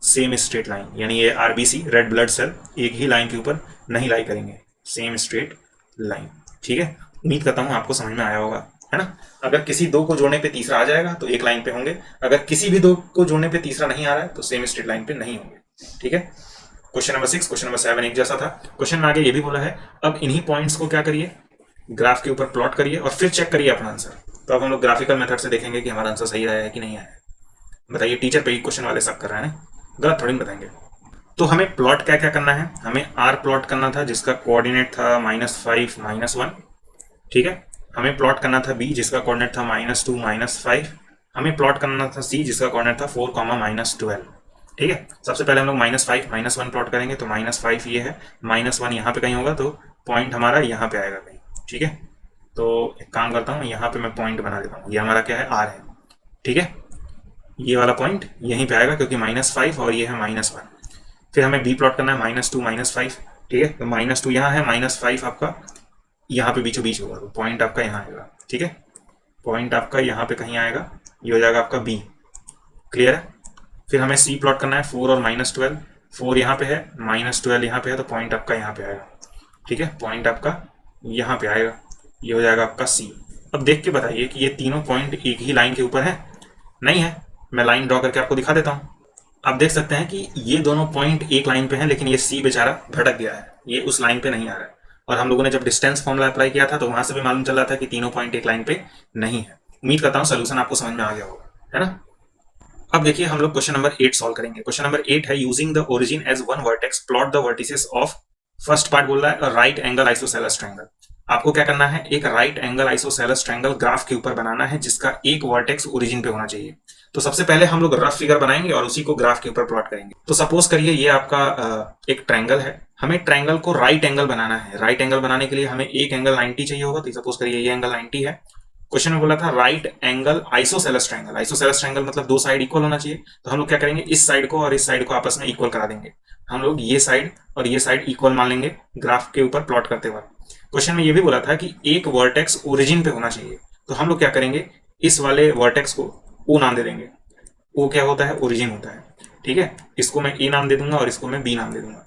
same straight line, यानी ये RBC रेड ब्लड सेल एक ही लाइन के ऊपर नहीं लाई करेंगे, सेम स्ट्रेट लाइन। ठीक है, उम्मीद करता हूं आपको समझ में आया होगा, है ना। अगर किसी दो को जोड़ने पे तीसरा आ जाएगा तो एक लाइन पे होंगे, अगर किसी भी दो को जोड़ने पे तीसरा नहीं आ रहा है तो सेम स्ट्रेट लाइन पे नहीं होंगे। ठीक है, क्वेश्चन नंबर 6 क्वेश्चन नंबर 7 एक जैसा था। क्वेश्चन में आगे ये भी बोला है अब इन्हीं पॉइंट्स को क्या करिए, ग्राफ के ऊपर प्लॉट करिए और फिर चेक करिए अपना आंसर। तो अब हम लोग ग्राफिकल मेथड से देखेंगे कि हमारा आंसर सही आया है कि नहीं आया। बताइए, टीचर पे ही क्वेश्चन वाले सब कर रहे हैं, गलत थोड़ी बताएंगे। तो हमें प्लॉट क्या क्या करना है, हमें आर प्लॉट करना था जिसका कोऑर्डिनेट था -5 -1। ठीक है, हमें प्लॉट करना था बी जिसका कोऑर्डिनेट था -2 -5। हमें प्लॉट करना था सी जिसका कोऑर्डिनेट था 4, -12। ठीक है, सबसे पहले हम लोग -5 -1 प्लॉट करेंगे तो -5 ये है, -1 यहाँ पे कहीं होगा तो पॉइंट हमारा यहाँ पे आएगा कहीं। ठीक है, तो एक काम करता हूँ, यहाँ पे मैं पॉइंट बना देता हूँ, ये हमारा क्या है, आर है। ठीक है, ये वाला पॉइंट यहीं पे आएगा क्योंकि -5 और ये है -1। फिर हमें बी प्लॉट करना है -2 -5। ठीक है, तो -2 यहाँ है, -5 आपका यहाँ पे बीचों बीच होगा तो पॉइंट आपका यहाँ आएगा। ठीक है, पॉइंट आपका यहाँ पे कहीं आएगा, ये हो जाएगा आपका बी। क्लियर है। फिर हमें सी प्लॉट करना है 4 और -12। 4 यहाँ पे है, -12 यहाँ पे है तो पॉइंट आपका यहाँ पे आएगा। ठीक है, पॉइंट आपका यहाँ पे आएगा, ये हो जाएगा आपका सी। अब देख के बताइए कि ये तीनों पॉइंट एक ही लाइन के ऊपर है? नहीं है, मैं लाइन ड्रॉ करके आपको दिखा देता हूँ। आप देख सकते हैं कि ये दोनों पॉइंट एक लाइन पे हैं, लेकिन ये सी बेचारा भटक गया है, ये उस लाइन पे नहीं आ रहा है। और हम लोगों ने जब डिस्टेंस फॉर्मूला अप्लाई किया था तो वहां से भी मालूम चल रहा था कि तीनों पॉइंट एक लाइन पे नहीं है। उम्मीद करता हूँ सोल्यूशन आपको समझ में आ गया होगा, है ना। अब देखिए हम लोग क्वेश्चन नंबर 8 सॉल्व करेंगे। क्वेश्चन नंबर 8 है using the origin as one vertex plot the vertices of, first part बोल रहा है राइट एंगल आइसोसेलेस ट्रायंगल। आपको क्या करना है, एक right angle isosceles triangle graph के ऊपर बनाना है जिसका एक वर्टेक्स ओरिजिन पे होना चाहिए। तो सबसे पहले हम लोग रफ फिगर बनाएंगे और उसी को ग्राफ के ऊपर प्लॉट करेंगे। तो सपोज करिए ये आपका एक ट्रायंगल है, हमें ट्रायंगल को राइट एंगल बनाना है। राइट एंगल बनाने के लिए हमें एक एंगल 90 चाहिए होगा, तो सपोज करिए ये एंगल 90 है। क्वेश्चन में बोला था right angle isosceles triangle. Isosceles triangle मतलब दो साइड इक्वल होना चाहिए। तो हम लोग क्या करेंगे, इस साइड को और इस साइड को आपस में इक्वल करा देंगे। हम लोग ये साइड और ये साइड इक्वल मान लेंगे ग्राफ के ऊपर प्लॉट करते वक्त। क्वेश्चन में ये भी बोला था कि एक वर्टेक्स ओरिजिन पे होना चाहिए। तो हम लोग क्या करेंगे, इस वाले वर्टेक्स को ओ नाम दे देंगे। ओ क्या होता है, ओरिजिन होता है। ठीक है, इसको मैं ए नाम दे दूंगा और इसको मैं बी नाम दे दूंगा।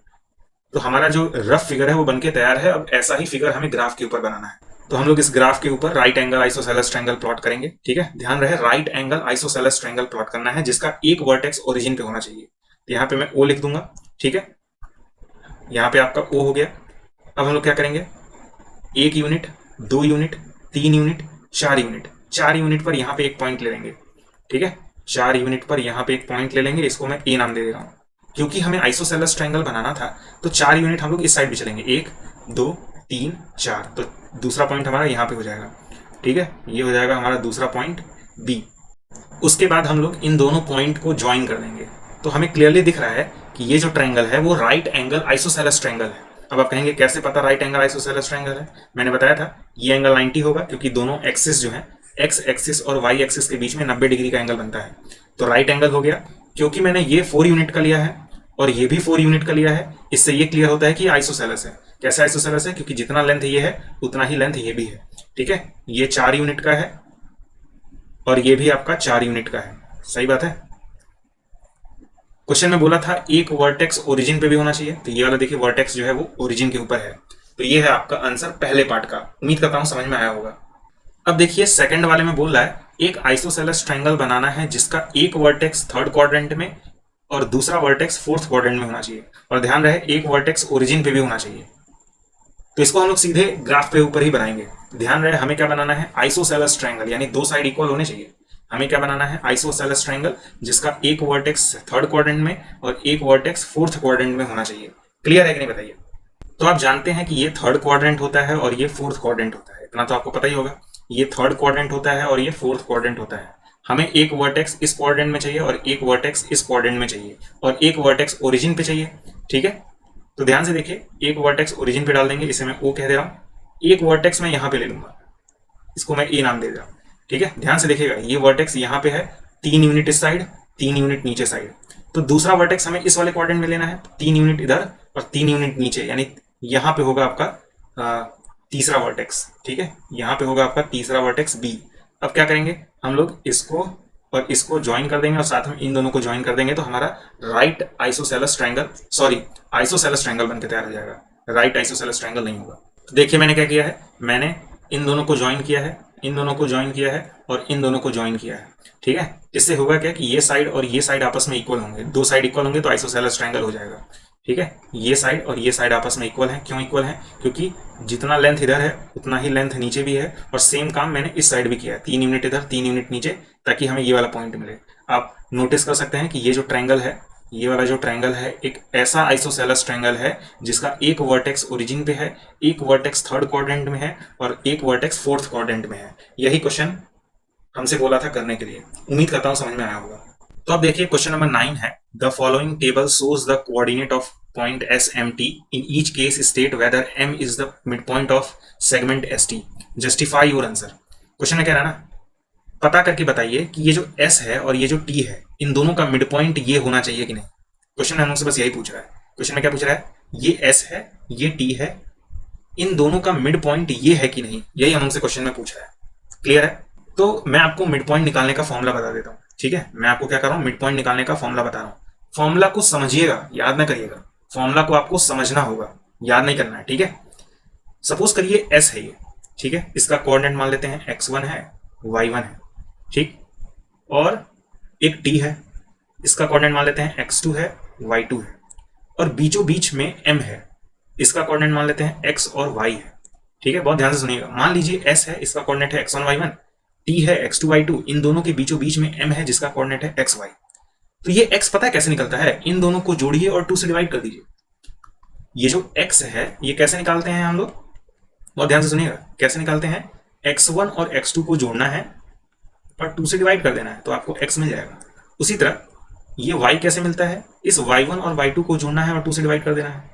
तो हमारा जो रफ फिगर है वो बनके तैयार है। अब ऐसा ही फिगर हमें ग्राफ के ऊपर बनाना है। तो हम लोग इस ग्राफ के ऊपर right angle isosceles triangle plot करेंगे। ठीक है, ध्यान रहे right angle isosceles triangle plot करना है जिसका एक वर्टेक्स ओरिजिन पे होना चाहिए। तो यहाँ पे मैं ओ लिख दूंगा। ठीक है, यहाँ पे आपका ओ हो गया। अब हम लोग क्या करेंगे, 1 unit, 2 unit, 3 unit, 4 unit. 4 unit पर यहाँ पे एक पॉइंट ले लेंगे। ठीक है, 4 यूनिट पर यहाँ पे एक पॉइंट ले लेंगे, इसको मैं ए नाम दे दे रहा हूँ। क्योंकि हमें आइसोसेलेस ट्रायंगल बनाना था तो 4 यूनिट हम लोग इस साइड भी चलेंगे, 1 2 3 4। तो दूसरा पॉइंट हमारा यहाँ पे हो जाएगा। ठीक है, ये हो जाएगा हमारा दूसरा पॉइंट बी। उसके बाद हम लोग इन दोनों पॉइंट को ज्वाइन कर देंगे। तो हमें क्लियरली दिख रहा है कि ये जो ट्रायंगल है वो राइट एंगल आइसोसेलेस ट्रायंगल है। अब आप कहेंगे कैसे पता राइट एंगल आइसोसेलेस ट्रायंगल है? मैंने बताया था ये एंगल 90 होगा, क्योंकि दोनों एक्सिस जो है एक्स एक्सिस और वाई एक्सिस के बीच में 90 डिग्री का एंगल बनता है। तो राइट एंगल हो गया। क्योंकि मैंने ये 4 यूनिट का लिया है और ये भी 4 यूनिट का लिया है, इससे ये क्लियर होता है कि आइसोसेलेस है। कैसे आइसोसेलेस है? क्योंकि जितना लेंथ ये है उतना ही लेंथ ये भी है। ठीक है, ये 4 यूनिट का है और ये भी आपका 4 यूनिट का है। सही बात है। क्वेश्चन में बोला था एक वर्टेक्स ओरिजिन पे भी होना चाहिए, तो ये वाला देखिए वर्टेक्स जो है वो ओरिजिन के ऊपर है। तो ये है आपका आंसर पहले पार्ट का। उम्मीद करता हूं समझ में आया होगा। अब देखिए सेकंड वाले में बोल रहा है एक आइसोसेलेस ट्रायंगल बनाना है जिसका एक वर्टेक्स थर्ड क्वाड्रेंट में और दूसरा वर्टेक्स फोर्थ क्वाड्रेंट में होना चाहिए, और ध्यान रहे एक वर्टेक्स ओरिजिन पे भी होना चाहिए। तो इसको हम लोग सीधे ग्राफ पे ऊपर ही बनाएंगे। ध्यान रहे हमें क्या बनाना है? आइसोसेलेस ट्रायंगल, यानी दो साइड इक्वल होने चाहिए। हमें क्या बनाना है? आइसोसेलेस ट्रायंगल जिसका एक वर्टेक्स थर्ड क्वाड्रेंट में और एक वर्टेक्स फोर्थ क्वाड्रेंट में होना चाहिए। क्लियर है कि नहीं बताइए? तो आप जानते हैं कि ये थर्ड क्वाड्रेंट होता है और ये फोर्थ क्वाड्रेंट होता है, इतना तो आपको पता ही होगा। ये थर्ड क्वाड्रेंट होता है और ये फोर्थ क्वाड्रेंट होता है। हमें एक वर्टेक्स इस क्वाड्रेंट में चाहिए और एक वर्टेक्स इस क्वाड्रेंट में चाहिए और एक वर्टेक्स ओरिजिन पे चाहिए। ठीक है, तो ध्यान से देखिए एक वर्टेक्स ओरिजिन पे डाल देंगे, इसे मैं ओ कह दे रहा हूं। एक वर्टेक्स मैं यहां पे ले लूंगा, इसको मैं ए नाम दे रहा हूं। ठीक है, ध्यान से देखिएगा ये वर्टेक्स यहां पे है 3 यूनिट इस साइड 3 यूनिट नीचे साइड। तो दूसरा वर्टेक्स हमें इस वाले क्वाड्रेंट में लेना है, 3 यूनिट इधर और 3 यूनिट नीचे, यानी यहां पे होगा आपका तीसरा वर्टेक्स। ठीक है, यहां पे होगा आपका तीसरा वर्टेक्स बी। अब क्या करेंगे हम लोग? इसको और इसको ज्वाइन कर देंगे और साथ में इन दोनों को ज्वाइन कर देंगे, तो हमारा right isosceles triangle, sorry isosceles triangle बनके तैयार हो जाएगा। राइट आइसोसेलेस ट्रायंगल नहीं होगा। तो देखिए मैंने क्या किया है, मैंने इन दोनों को ज्वाइन किया है, इन दोनों को ज्वाइन किया है और इन दोनों को ज्वाइन किया है। ठीक है, इससे होगा क्या कि ये साइड और ये साइड आपस में इक्वल होंगे। दो साइड इक्वल होंगे तो आइसोसेलेस ट्रायंगल हो जाएगा। ठीक है, ये साइड और ये साइड आपस में इक्वल है। क्यों इक्वल है? क्योंकि जितना लेंथ इधर है उतना ही लेंथ नीचे भी है, और सेम काम मैंने इस साइड भी किया है, 3 यूनिट इधर 3 यूनिट नीचे, ताकि हमें ये वाला पॉइंट मिले। आप नोटिस कर सकते हैं कि ये जो ट्रायंगल है, ये वाला जो ट्रायंगल है एक ऐसा आइसोसेलेस ट्रायंगल है जिसका एक वर्टेक्स ओरिजिन पे है, एक वर्टेक्स थर्ड क्वाड्रेंट में है और एक वर्टेक्स फोर्थ क्वाड्रेंट में है। यही क्वेश्चन हमसे बोला था करने के लिए। उम्मीद करता हूं समझ में आया होगा। तो अब देखिए क्वेश्चन नंबर 9 है, the following table shows the coordinate of point S M T in each case state whether M is the mid point of segment S T, justify your answer. Question में कह रहा है ना, पता करके बताइए कि ये जो एस है और ये जो टी है इन दोनों का मिड पॉइंट ये होना चाहिए कि नहीं। क्वेश्चन हम लोग से बस यही पूछ रहा है। क्वेश्चन में क्या पूछ रहा है? ये एस है ये टी है, इन दोनों का मिड पॉइंट ये है कि नहीं, यही हम लोग से क्वेश्चन में पूछ रहा है। क्लियर है? तो मैं आपको मिड पॉइंट निकालने का फॉर्मूला बता देता हूँ। ठीक है, मैं आपको क्या कर रहा हूँ? मिड पॉइंट निकालने का फॉर्मूला बता रहा हूँ। फॉर्मूला को समझिएगा, याद ना करिएगा। फॉर्मूला को आपको समझना होगा, याद नहीं करना है। ठीक है, सपोज करिए एस है ये। ठीक है, इसका कोऑर्डिनेट मान लेते हैं x1 है y1 है। ठीक, और एक t है, इसका कोऑर्डिनेट मान लेते हैं x2 है y2 है, और बीचों बीच में m है, इसका कोऑर्डिनेट मान लेते हैं x और y है। ठीक है, बहुत ध्यान से सुनिएगा। मान लीजिए s है, इसका कोऑर्डिनेट है x1 y1, t है x2 y2, इन दोनों के बीचों बीच में m है जिसका कोऑर्डिनेट है xy। तो ये x पता है कैसे निकलता है? इन दोनों को जोड़िए और 2 से डिवाइड कर दीजिए। ये जो x है ये कैसे निकालते हैं हम लोग? बहुत ध्यान से सुनिएगा, कैसे निकालते हैं? x1 और x2 को जोड़ना है और 2 से डिवाइड कर देना है तो आपको x मिल जाएगा। उसी तरह ये y कैसे मिलता है? इस y1 और y2 को जोड़ना है और 2 से डिवाइड कर देना है।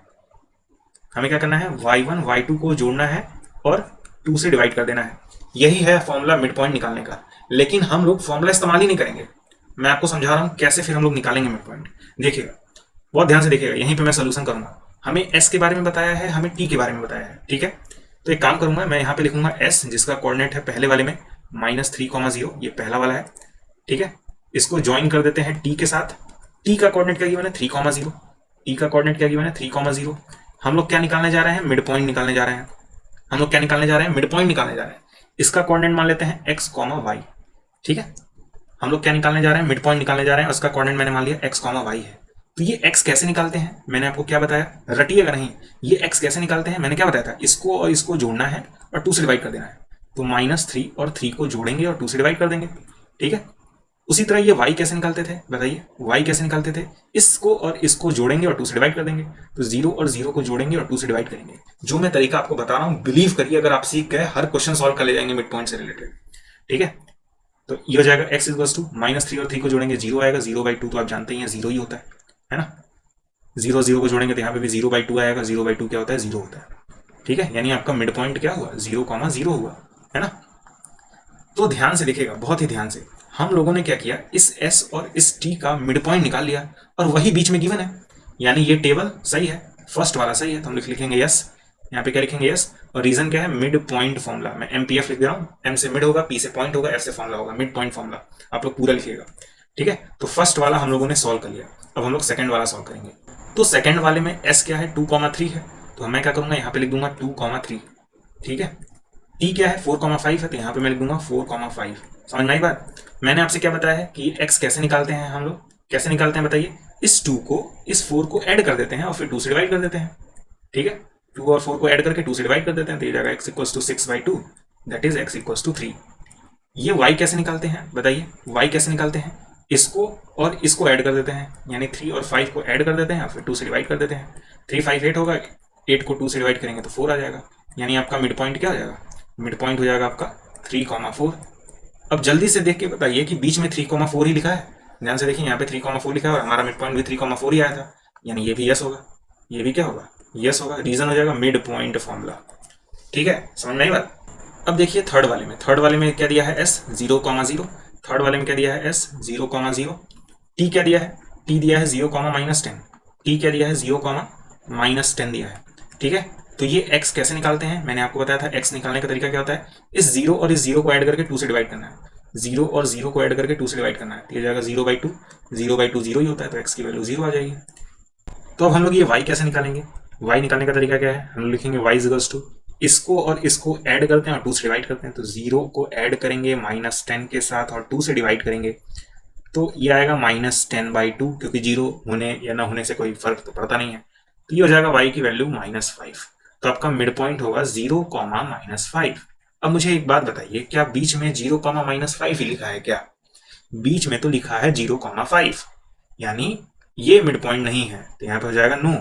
हमें क्या करना है? y1 y2 को जोड़ना है और 2 से डिवाइड कर देना है। यही है फॉर्मूला मिड पॉइंट निकालने का। लेकिन हम लोग फॉर्मूला इस्तेमाल ही नहीं करेंगे। मैं आपको समझा रहा हूं कैसे फिर हम लोग निकालेंगे मिड पॉइंट। देखिएगा, बहुत ध्यान से देखिएगा, यहीं पे मैं सोल्यूशन करूंगा। हमें s के बारे में बताया है, हमें t के बारे में बताया है। ठीक है, तो एक काम करूंगा, मैं यहाँ पे लिखूंगा s जिसका कोऑर्डिनेट है पहले वाले में -3,0, ये पहला वाला है। ठीक है, इसको ज्वाइन कर देते हैं t के साथ। t का कोऑर्डिनेट क्या गिवन है? 3,0। t का कोऑर्डिनेट क्या गिवन है? 3,0। हम लोग क्या निकालने जा रहे हैं? मिड पॉइंट निकालने जा रहे हैं। हम लोग क्या निकालने जा रहे हैं? मिड पॉइंट निकालने जा रहे हैं। इसका कोऑर्डिनेट मान लेते हैं x, y। ठीक है, हम लोग क्या निकालने जा रहे हैं? मिड पॉइंट निकालने जा रहे हैं। उसका कोऑर्डिनेट मैंने मान लिया x, y है। तो ये x कैसे निकालते हैं मैंने आपको क्या बताया? रटिएगा नहीं। ये x कैसे निकालते हैं मैंने क्या बताया था? इसको और इसको जोड़ना है और 2 से डिवाइड कर देना है। तो -3 और 3 को जोड़ेंगे और 2 से डिवाइड कर देंगे। ठीक है, उसी तरह ये y कैसे निकालते थे? बताइए, y कैसे निकालते थे? इसको और इसको जोड़ेंगे और 2 से डिवाइड कर देंगे। तो 0 और 0 को जोड़ेंगे और 2 से डिवाइड करेंगे। जो मैं तरीका आपको बता रहा हूं, बिलीव करिए, अगर आप सीख गए हर क्वेश्चन सॉल्व कर ले जाएंगे मिड पॉइंट से रिलेटेड। ठीक है, तो ये हो जाएगा x इक्वल्स टू -3 और 3 को जोड़ेंगे 0 आएगा, 0/2 तो आप जानते ही हैं 0 ही होता है ना। 0 0 को जोड़ेंगे तो यहाँ पे भी 0/2 आएगा, 0/2 क्या होता है 0 होता है, ठीक है। यानी आपका मिड पॉइंट क्या हुआ 0,0 हुआ, है ना। तो ध्यान से देखिएगा, बहुत ही ध्यान से, हम लोगों ने क्या किया, इस s और इस t का मिड पॉइंट निकाल लिया और वही बीच में गिवन है, यानी ये टेबल सही है, फर्स्ट वाला सही है, तो हम लिखेंगे यस, यहाँ पे क्या लिखेंगे यस। और रीजन क्या है, मिड पॉइंट फॉर्मूला, मैं MPF लिख दे रहा हूँ, M से मिड होगा, P से पॉइंट होगा, F से फॉर्मूला होगा, मिड पॉइंट फॉर्मूला, आप लोग पूरा लिखिएगा, ठीक है। तो फर्स्ट वाला हम लोगों ने सॉल्व कर लिया, अब हम लोग सेकंड वाला सॉल्व करेंगे। तो सेकंड वाले में s क्या है 2,3 है, तो मैं क्या करूंगा यहाँ पे लिख दूंगा 2,3, ठीक है। t क्या है 4,5 है, तो यहाँ पे मैं लिख दूंगा 4,5। समझ में आई बात। मैंने आपसे क्या बताया है कि x कैसे निकालते हैं, हम लोग कैसे निकालते हैं बताइए, इस 2 को इस 4 को ऐड कर देते हैं और फिर 2 से डिवाइड कर देते हैं, ठीक है। 2 और 4 को ऐड करके 2 से डिवाइड कर देते हैं, तो ये जाएगा x equals to 6/2, that is x equals to 3। ये y कैसे निकालते हैं बताइए, y कैसे निकालते हैं, इसको और इसको ऐड कर देते हैं, यानी 3 और 5 को ऐड कर देते हैं और फिर 2 से डिवाइड कर देते हैं, 3 5 8 होगा, 8 को 2 से डिवाइड करेंगे तो 4 आ जाएगा, यानी आपका मिड पॉइंट क्या हो जाएगा, मिड पॉइंट हो जाएगा आपका 3,4। अब जल्दी से देख के बताइए कि बीच में 3,4 ही लिखा है, ध्यान से देखिए यहाँ पे 3,4 लिखा है और हमारा मिड पॉइंट भी 3,4 ही आया था, यानी ये भी यस होगा, ये भी क्या होगा यस होगा, रीजन हो जाएगा मिड पॉइंट फॉर्मूला, ठीक है। समझ में आई बात। अब देखिए थर्ड वाले में क्या दिया है s 0,0, थर्ड वाले में क्या दिया है s 0,0, t क्या दिया है, t दिया है 0,-10, t क्या दिया है 0,-10 दिया है, ठीक है। तो ये x कैसे निकालते हैं, मैंने आपको बताया था x निकालने का तरीका क्या होता है, इस 0 और इस 0 को ऐड करके 2 से डिवाइड करना है, 0 और 0 को ऐड करके 2 से डिवाइड करना है, तो ये जाएगा 0/2, 0/2 0 ही होता है, तो x की वैल्यू 0 आ जाएगी। तो अब हम लोग ये y कैसे निकालेंगे, y निकालने का तरीका क्या है, हम लोग लिखेंगे y इक्वल्स टू, इसको और इसको ऐड करते हैं और 2 से डिवाइड करते हैं, तो 0 को ऐड करेंगे -10 के साथ और 2 से डिवाइड करेंगे तो ये आएगा -10/2, क्योंकि 0 होने या ना होने से कोई फर्क तो पड़ता नहीं है, तो ये हो जाएगा y की वैल्यू -5। तो आपका मिड पॉइंट होगा 0, -5। अब मुझे एक बात बताइए, क्या बीच में 0, -5 ही लिखा है क्या, बीच में तो लिखा है 0,5, यानी ये मिड पॉइंट नहीं है, तो यहाँ पर हो जाएगा नो।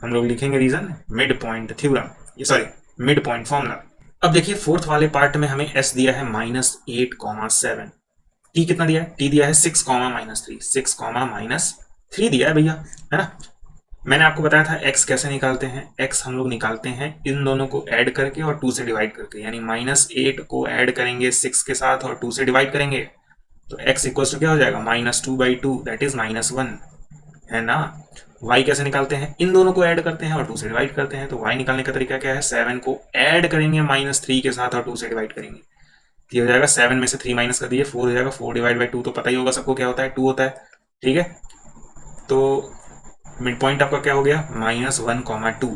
हम लोग लिखेंगे रीजन मिड पॉइंट थ्योरम, ये सॉरी मिड पॉइंट फॉर्मूला। अब देखिए फोर्थ वाले पार्ट में हमें s दिया है -8,7, t कितना दिया है, t दिया है 6, -3, 6, -3 दिया है भैया, है ना। मैंने आपको बताया था x कैसे निकालते हैं, x हम लोग निकालते हैं इन दोनों को ऐड करके और 2 से डिवाइड करके, यानी -8 को ऐड करेंगे 6 के साथ और 2 से डिवाइड करेंगे, तो x इक्वल टू क्या हो जाएगा -2/2, दैट इज -1, है ना। y कैसे निकालते हैं, इन दोनों को ऐड करते हैं और 2 से डिवाइड करते हैं, तो y निकालने का तरीका क्या है, 7 को ऐड करेंगे -3 के साथ और 2 से डिवाइड करेंगे, ये हो जाएगा 7 में से 3 माइनस कर दिए 4 हो जाएगा, 4/2 तो पता ही होगा सबको क्या होता है 2 होता है, ठीक है। तो मिड पॉइंट आपका क्या हो गया -1,2।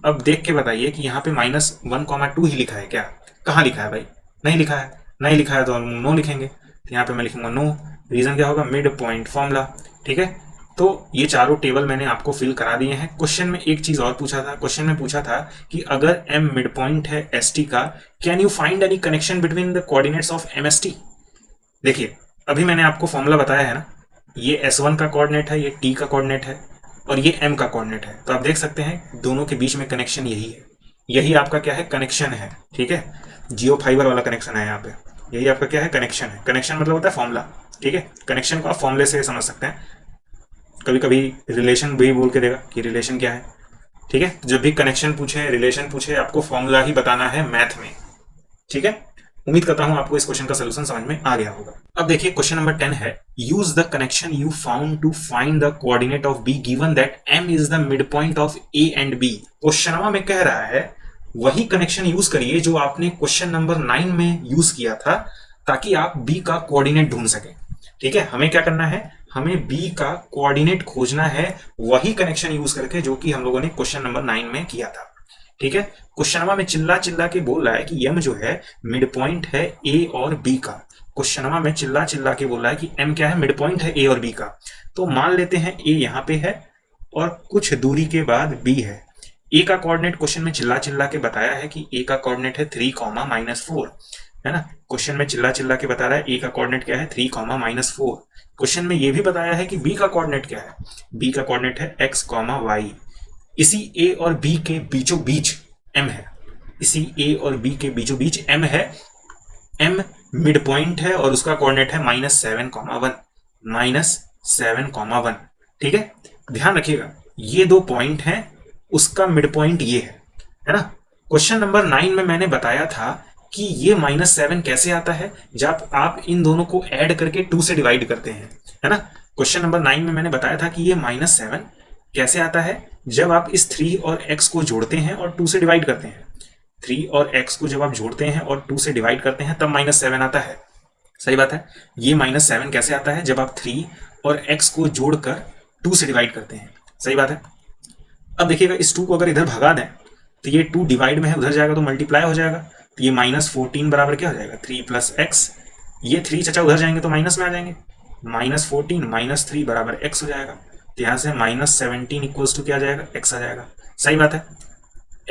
अब देख के बताइए कि यहाँ पे -1,2 ही लिखा है क्या, कहाँ लिखा है भाई, नहीं लिखा है, नहीं लिखा है तो हम नो लिखेंगे, तो यहाँ पे मैं लिखूंगा नो, रीजन क्या होगा मिड पॉइंट फॉर्मूला, ठीक है। तो ये चारों टेबल मैंने आपको फिल करा दिए हैं। क्वेश्चन में एक चीज और पूछा था, क्वेश्चन में पूछा था कि अगर m मिड पॉइंट है st का, can you find any connection between the coordinates of mst। देखिए अभी मैंने आपको फॉर्मूला बताया है ना, ये s1 का कोऑर्डिनेट है, ये t का कोऑर्डिनेट है और ये m का कोऑर्डिनेट है, तो आप देख सकते हैं दोनों के बीच में कनेक्शन यही है, यही आपका क्या है कनेक्शन है, ठीक है। जियो फाइबर वाला कनेक्शन है यहाँ पे, यही आपका क्या है कनेक्शन है, कनेक्शन मतलब होता है फॉर्मूला, ठीक है। कनेक्शन को आप फॉर्मूले से समझ सकते हैं, कभी कभी रिलेशन भी बोल के देगा कि रिलेशन क्या है, ठीक है। जब भी कनेक्शन पूछे, रिलेशन पूछे, आपको फॉर्मूला ही बताना है मैथ में, ठीक है। उम्मीद करता हूं आपको इस क्वेश्चन का सलूशन समझ में आ गया होगा। अब देखिए क्वेश्चन नंबर 10 है, use the connection you found to find the coordinate of B given that m is the mid point of a and b। Question में कह रहा है वही कनेक्शन यूज करिए जो आपने क्वेश्चन नंबर 9 में यूज किया था, ताकि आप b का कोऑर्डिनेट ढूंढ सके, ठीक है। हमें क्या करना है, हमें b का कोऑर्डिनेट खोजना है वही कनेक्शन यूज करके जो कि हम लोगों ने क्वेश्चन नंबर 9 में किया था, ठीक है। क्वेश्चन में चिल्ला चिल्ला के बोल रहा है कि m जो है मिड पॉइंट है a और b का, क्वेश्चन में चिल्ला चिल्ला के बोल रहा है कि m क्या है मिड पॉइंट है a और b का। तो मान लेते हैं a यहाँ पे है और कुछ दूरी के बाद b है। a का कोऑर्डिनेट क्वेश्चन में चिल्ला चिल्ला के बताया है कि a का कोऑर्डिनेट है 3, -4, है ना। क्वेश्चन में चिल्ला चिल्ला के बता रहा है a का कोऑर्डिनेट क्या है 3, -4। क्वेश्चन में ये भी बताया है कि b का कोऑर्डिनेट क्या है, b का कोऑर्डिनेट है x, y। इसी a और b के बीचों बीच m है, इसी a और b के बीचों बीच m है। m मिड पॉइंट है और उसका कोऑर्डिनेट है -7,1, -7,1। ठीक है, ध्यान रखिएगा ये दो पॉइंट हैं, उसका मिड पॉइंट ये है ना। क्वेश्चन नंबर 9 में मैंने बताया था कि ये -7 कैसे आता है, जब आप इन दोनों को ऐड करके 2 से डिवाइड करते हैं, है ना। क्वेश्चन नंबर 9 में मैंने बताया था कि ये -7 कैसे आता है, जब आप इस 3 और x को जोड़ते हैं और 2 से डिवाइड करते हैं। 3 और x को जब आप जोड़ते हैं और 2 से डिवाइड करते हैं तब -7 आता है। सही बात है। ये -7 कैसे आता है, जब आप 3 और x को जोड़कर 2 से डिवाइड करते हैं। सही बात है। अब देखिएगा इस 2 को अगर इधर भगा दें तो ये 2 डिवाइड में है, उधर जाएगा तो मल्टीप्लाई हो जाएगा, तो ये -14 बराबर क्या हो जाएगा, 3 + x। ये 3 चचा उधर जाएंगे तो माइनस में आ जाएंगे, -14 - 3 बराबर x हो जाएगा। तो यहाँ से -17 इक्वल्स टू क्या आ जाएगा, x आ जाएगा। सही बात है।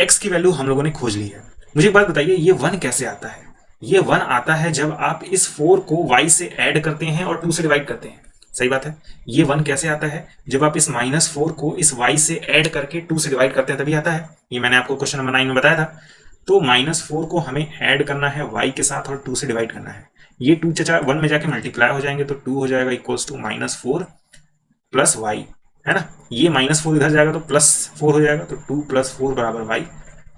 x की वैल्यू हम लोगों ने खोज ली है। मुझे एक बात बताइए, ये 1 कैसे आता है। ये 1 आता है जब आप इस 4 को y से ऐड करते हैं और 2 से डिवाइड करते हैं। सही बात है। ये 1 कैसे आता है, जब आप इस -4 को इस y से ऐड करके 2 से डिवाइड करते हैं तभी आता है। ये मैंने आपको क्वेश्चन नंबर 9 में बताया था। तो -4 को हमें ऐड करना है y के साथ और 2 से डिवाइड करना है। ये 2 चचा 1 में जाके मल्टीप्लाई हो जाएंगे तो 2 हो जाएगा इक्वल्स टू -4 + y, है ना। ये -4 इधर जाएगा तो +4 हो जाएगा, तो 2 + 4 बराबर y।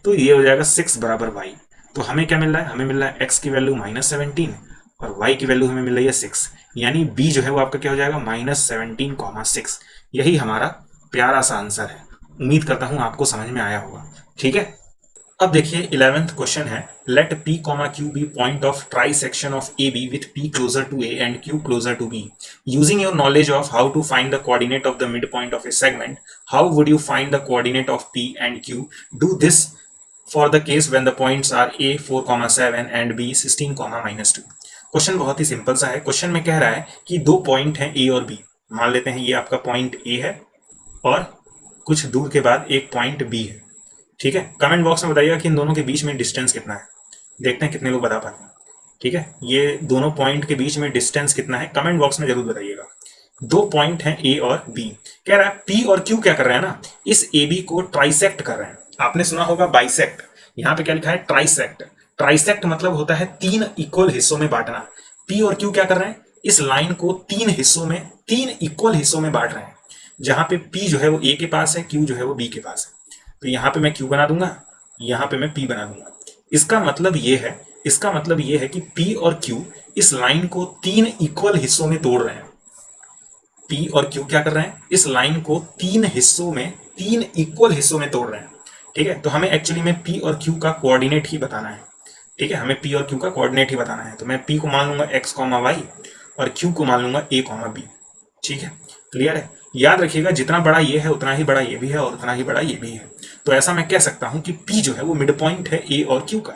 तो ये हो जाएगा 6 बराबर y। तो हमें क्या मिल रहा है, हमें मिल रहा है x की वैल्यू -17 और y की वैल्यू हमें मिल रही है 6। यानी b जो है वो आपका क्या हो जाएगा, -17,6। यही हमारा प्यारा सा आंसर है। उम्मीद करता हूं आपको समझ में आया होगा। ठीक है। अब देखिए 11th क्वेश्चन है, let p, q be point of trisection of A B with p closer to a and q closer to b। Using your knowledge of how to find the coordinate of the mid point of a segment, how would you find the coordinate of p and q। Do this for the case when the points are a 4,7 and b 16,-2। Question बहुत ही simple सा है। Question में कह रहा है कि दो पॉइंट हैं a और b। मान लेते हैं ये आपका पॉइंट a है और कुछ दूर के बाद एक पॉइंट b है। ठीक है। कमेंट बॉक्स में बताइएगा कि इन दोनों के बीच में डिस्टेंस कितना है। देखते हैं कितने लोग बता पाते हैं। ठीक है, ये दोनों पॉइंट के बीच में डिस्टेंस कितना है, कमेंट बॉक्स में जरूर बताइएगा। दो पॉइंट हैं ए और बी। कह रहा है पी और क्यू क्या कर रहे हैं ना, इस ए बी को ट्राइसेक्ट कर रहे हैं। आपने सुना होगा बाइसेक्ट, यहाँ पे क्या लिखा है, ट्राइसेक्ट। ट्राइसेक्ट मतलब होता है 3 इक्वल हिस्सों में बांटना। पी और क्यू क्या कर रहे हैं, इस लाइन को 3 हिस्सों में, 3 इक्वल हिस्सों में बांट रहे हैं, जहां पे पी जो है वो ए के पास है, क्यू जो है वो बी के पास है। तो यहाँ पे मैं Q बना दूंगा, यहाँ पे मैं P बना दूंगा। इसका मतलब ये है कि P और Q इस लाइन को 3 इक्वल हिस्सों में तोड़ रहे हैं। P और Q क्या कर रहे हैं, इस लाइन को 3 हिस्सों में, 3 इक्वल हिस्सों में तोड़ रहे हैं। ठीक है, तो हमें एक्चुअली में P और Q का कोऑर्डिनेट ही बताना है। ठीक है, हमें P और Q का कोऑर्डिनेट ही बताना है। तो मैं P को मान लूंगा x, y और Q को मान लूंगा a, b। ठीक है, क्लियर है। याद रखिएगा जितना बड़ा ये है उतना ही बड़ा ये भी है और उतना ही बड़ा ये भी है। तो ऐसा मैं कह सकता हूं कि P जो है वो मिड पॉइंट है A और Q का।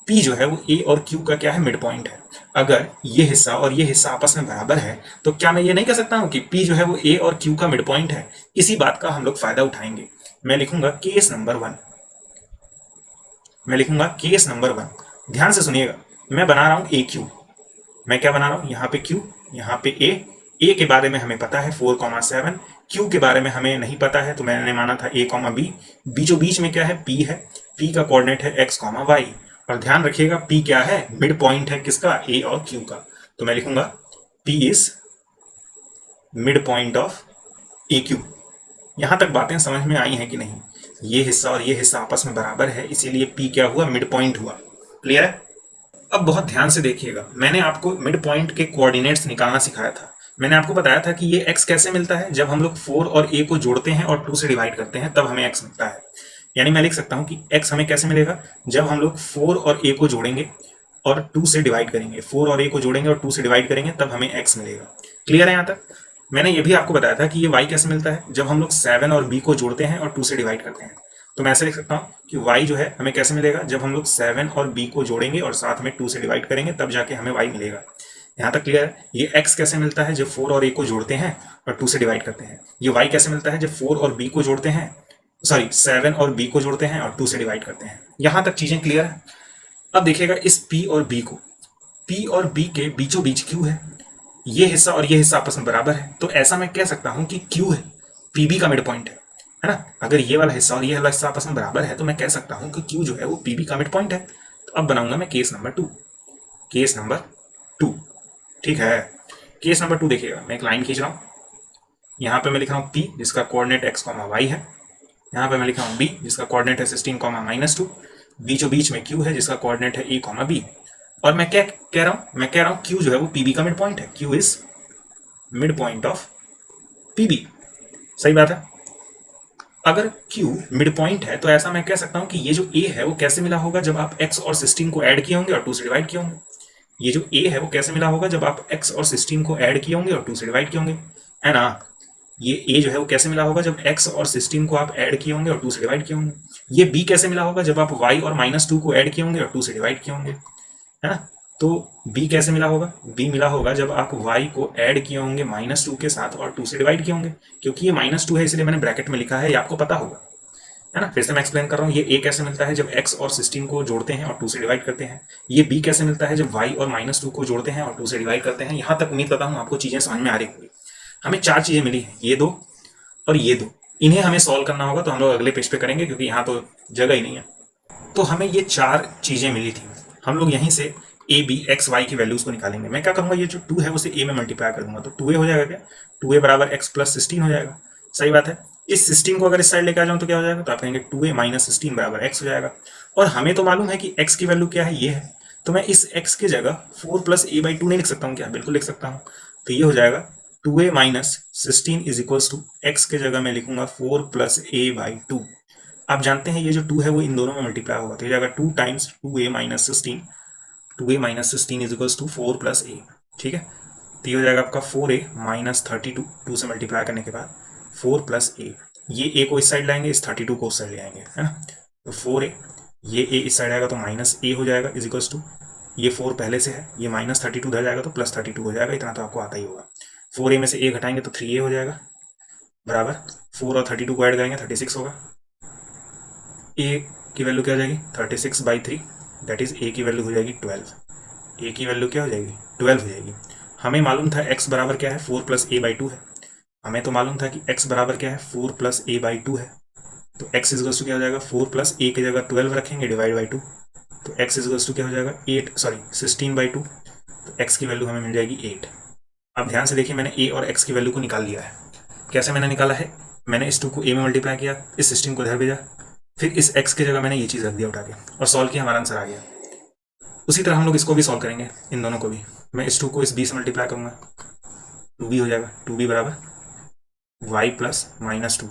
P जो है वो A और Q का क्या है, मिड पॉइंट है। अगर ये हिस्सा और ये हिस्सा आपस में बराबर है तो क्या मैं ये नहीं कह सकता हूं कि P जो है वो A और Q का मिड पॉइंट है। इसी बात का हम लोग फायदा उठाएंगे। मैं लिखूंगा केस नंबर 1। मैं लिखूंगा केस नंबर 1। ध्यान से सुनिएगा, मैं बना रहा हूं AQ। मैं क्या बना रहा हूं, यहाँ पे Q, यहाँ पे A के बारे में हमें पता है 4,7, Q के बारे में हमें नहीं पता है तो मैंने माना था A, B। बीचों बीच में क्या है, P है। P का कोऑर्डिनेट है x, y। और ध्यान रखिएगा P क्या है, मिड पॉइंट है किसका, A और Q का। तो मैं लिखूंगा P is mid point of AQ। यहां तक बातें समझ में आई हैं कि नहीं। ये हिस्सा और ये हिस्सा आपस में बराबर है, इसीलिए P क्या हुआ, मिड पॉइंट हुआ। क्लियर है। अब बहुत ध्यान से देखिएगा, मैंने आपको मिड पॉइंट के कोऑर्डिनेट्स निकालना सिखाया था। मैंने आपको बताया था कि ये x कैसे मिलता है, जब हम लोग 4 और a को जोड़ते हैं और 2 से डिवाइड करते हैं तब हमें x मिलता है। यानी मैं लिख सकता हूं कि x हमें कैसे मिलेगा, जब हम लोग 4 और a को जोड़ेंगे और 2 से डिवाइड करेंगे। 4 और a को जोड़ेंगे और 2 से डिवाइड करेंगे तब हमें x मिलेगा। क्लियर है यहाँ तक। मैंने ये भी आपको बताया था कि ये y कैसे मिलता है, जब हम लोग 7 और b को जोड़ते हैं और 2 से डिवाइड करते हैं। तो मैं ऐसे लिख सकता हूँ कि y जो है हमें कैसे मिलेगा, जब हम लोग 7 और b को जोड़ेंगे और साथ में 2 से डिवाइड करेंगे तब जाके हमें y मिलेगा। यहाँ तक क्लियर है। ये x कैसे मिलता है, जब 4 और a को जोड़ते हैं और 2 से डिवाइड करते हैं। ये y कैसे मिलता है, जब 4 और b को जोड़ते हैं, सॉरी 7 और b को जोड़ते हैं और 2 से डिवाइड करते हैं। यहाँ तक चीजें क्लियर है। अब देखिएगा इस p और b को, p और b के बीचों बीच q है। ये हिस्सा और ये हिस्सा आपस में बराबर है, तो ऐसा मैं कह सकता हूं कि q है pb का मिड पॉइंट है ना। अगर ये वाला हिस्सा और ये वाला हिस्सा आपस में बराबर है तो मैं कह सकता हूं कि q जो है वो pb का मिड पॉइंट है। तो अब बनाऊंगा मैं केस नंबर 2। Case number 2। ठीक है, केस नंबर 2 देखिएगा, मैं एक लाइन खींच रहा हूँ, यहाँ पे मैं लिख रहा हूँ P जिसका कोऑर्डिनेट x, y है, यहाँ पे मैं लिख रहा हूँ B जिसका कोऑर्डिनेट है 16, -2, बीचों बीच में Q है जिसका कोऑर्डिनेट है A, B, और मैं क्या कह रहा हूँ, मैं कह रहा हूँ Q जो है वो PB का मिड पॉइंट है, Q is mid point of PB। सही बात है। अगर Q मिड पॉइंट है तो ऐसा मैं कह सकता हूँ कि ये जो A है वो कैसे मिला होगा जब आप x और 16 को ऐड किए होंगे और 2 से डिवाइड किए होंगे। ये जो A है वो कैसे मिला होगा जब आप x और 16 को ऐड किए होंगे और 2 से डिवाइड किए होंगे, है ना। ये A जो है वो कैसे मिला होगा जब x और 16 को आप ऐड किए होंगे और 2 से डिवाइड किए होंगे। ये B कैसे मिला होगा जब आप y और -2 को ऐड किए होंगे और 2 से डिवाइड किए होंगे, है ना। तो B कैसे मिला होगा, B मिला होगा जब आप y को ऐड किए होंगे -2 के साथ और 2 से डिवाइड किए होंगे। क्योंकि ये -2 है इसलिए मैंने ब्रैकेट में लिखा है, ये आपको पता होगा, है ना। फिर से मैं एक्सप्लेन कर रहा हूँ, ये A कैसे मिलता है जब x और 16 को जोड़ते हैं और 2 से डिवाइड करते हैं। ये B कैसे मिलता है जब y और -2 को जोड़ते हैं और 2 से डिवाइड करते हैं। यहाँ तक उम्मीद करता हूँ आपको चीजें समझ में आ रही होंगी। हमें 4 चीजें मिली हैं, ये 2 और ये 2, इन्हें हमें सॉल्व करना होगा, तो हम लोग अगले पेज पे करेंगे क्योंकि यहाँ तो जगह ही नहीं है। तो हमें ये 4 चीजें मिली थी, हम लोग यहीं से ए बी एक्स वाई की वैल्यूज को निकालेंगे। मैं क्या करूंगा, ये जो 2 है उसे a में मल्टीप्लाई कर दूंगा, तो 2a हो जाएगा क्या, 2a बराबर x प्लस 16 हो जाएगा। सही बात है। इस 16 को अगर इस साइड लेके आ जाऊं तो क्या हो जाएगा, तो आप कहेंगे 2a माइनस 16 बराबर x हो जाएगा। और हमें तो मालूम है कि x की वैल्यू क्या है, ये है, तो मैं इस x की जगह 4 प्लस a बाई 2 नहीं लिख सकता हूँ क्या, बिल्कुल लिख सकता हूँ। तो ये हो जाएगा 2a minus 16 is equals to x के जगह मैं लिखूंगा 4 प्लस a बाई 2। आप जानते हैं ये जो 2 है वो इन दोनों में मल्टीप्लाई होगा, तो ये जाएगा 2 times 2a minus 16, 2a minus 16 is equals to 4 plus a। ठीक है, तो ये हो जाएगा आपका 4a माइनस 32, 2 से मल्टीप्लाई करने के बाद 4 प्लस a। ये a को इस साइड लाएंगे, इस 32 को उस साइड ले आएंगे, है ना। तो 4a, ये a इस साइड आएगा तो माइनस a हो जाएगा इज इक्वल्स टू, ये 4 पहले से है, ये माइनस 32 उधर जाएगा तो प्लस 32 हो जाएगा, इतना तो आपको आता ही होगा। 4a में से a घटाएंगे तो 3a हो जाएगा, बराबर 4 और 32 को ऐड करेंगे 36 होगा। a की वैल्यू क्या हो जाएगी, 36 बाई 3, दैट इज a की वैल्यू हो जाएगी 12। a की वैल्यू क्या हो जाएगी, 12 हो जाएगी। हमें मालूम था x बराबर क्या है, 4 प्लस a बाई 2 है। हमें तो मालूम था कि x बराबर क्या है, 4 प्लस a बाई 2 है। तो x इज टू क्या हो जाएगा, 4 प्लस a की जगह 12 रखेंगे डिवाइड बाई 2, तो x इज टू क्या हो जाएगा 16 बाई 2, तो x की वैल्यू हमें मिल जाएगी 8। अब ध्यान से देखिए, मैंने a और x की वैल्यू को निकाल लिया है। कैसे मैंने निकाला है, मैंने इस 2 को a में मल्टीप्लाई किया, इस 16 को इधर भेजा, फिर इस x की जगह मैंने ये चीज़ रख दिया उठा के और सॉल्व किया, हमारा आंसर आ गया। उसी तरह हम लोग इसको भी सॉल्व करेंगे, इन दोनों को भी। मैं इस 2 को इस b से मल्टीप्लाई करूंगा, 2b हो जाएगा, 2b बराबर y प्लस -2,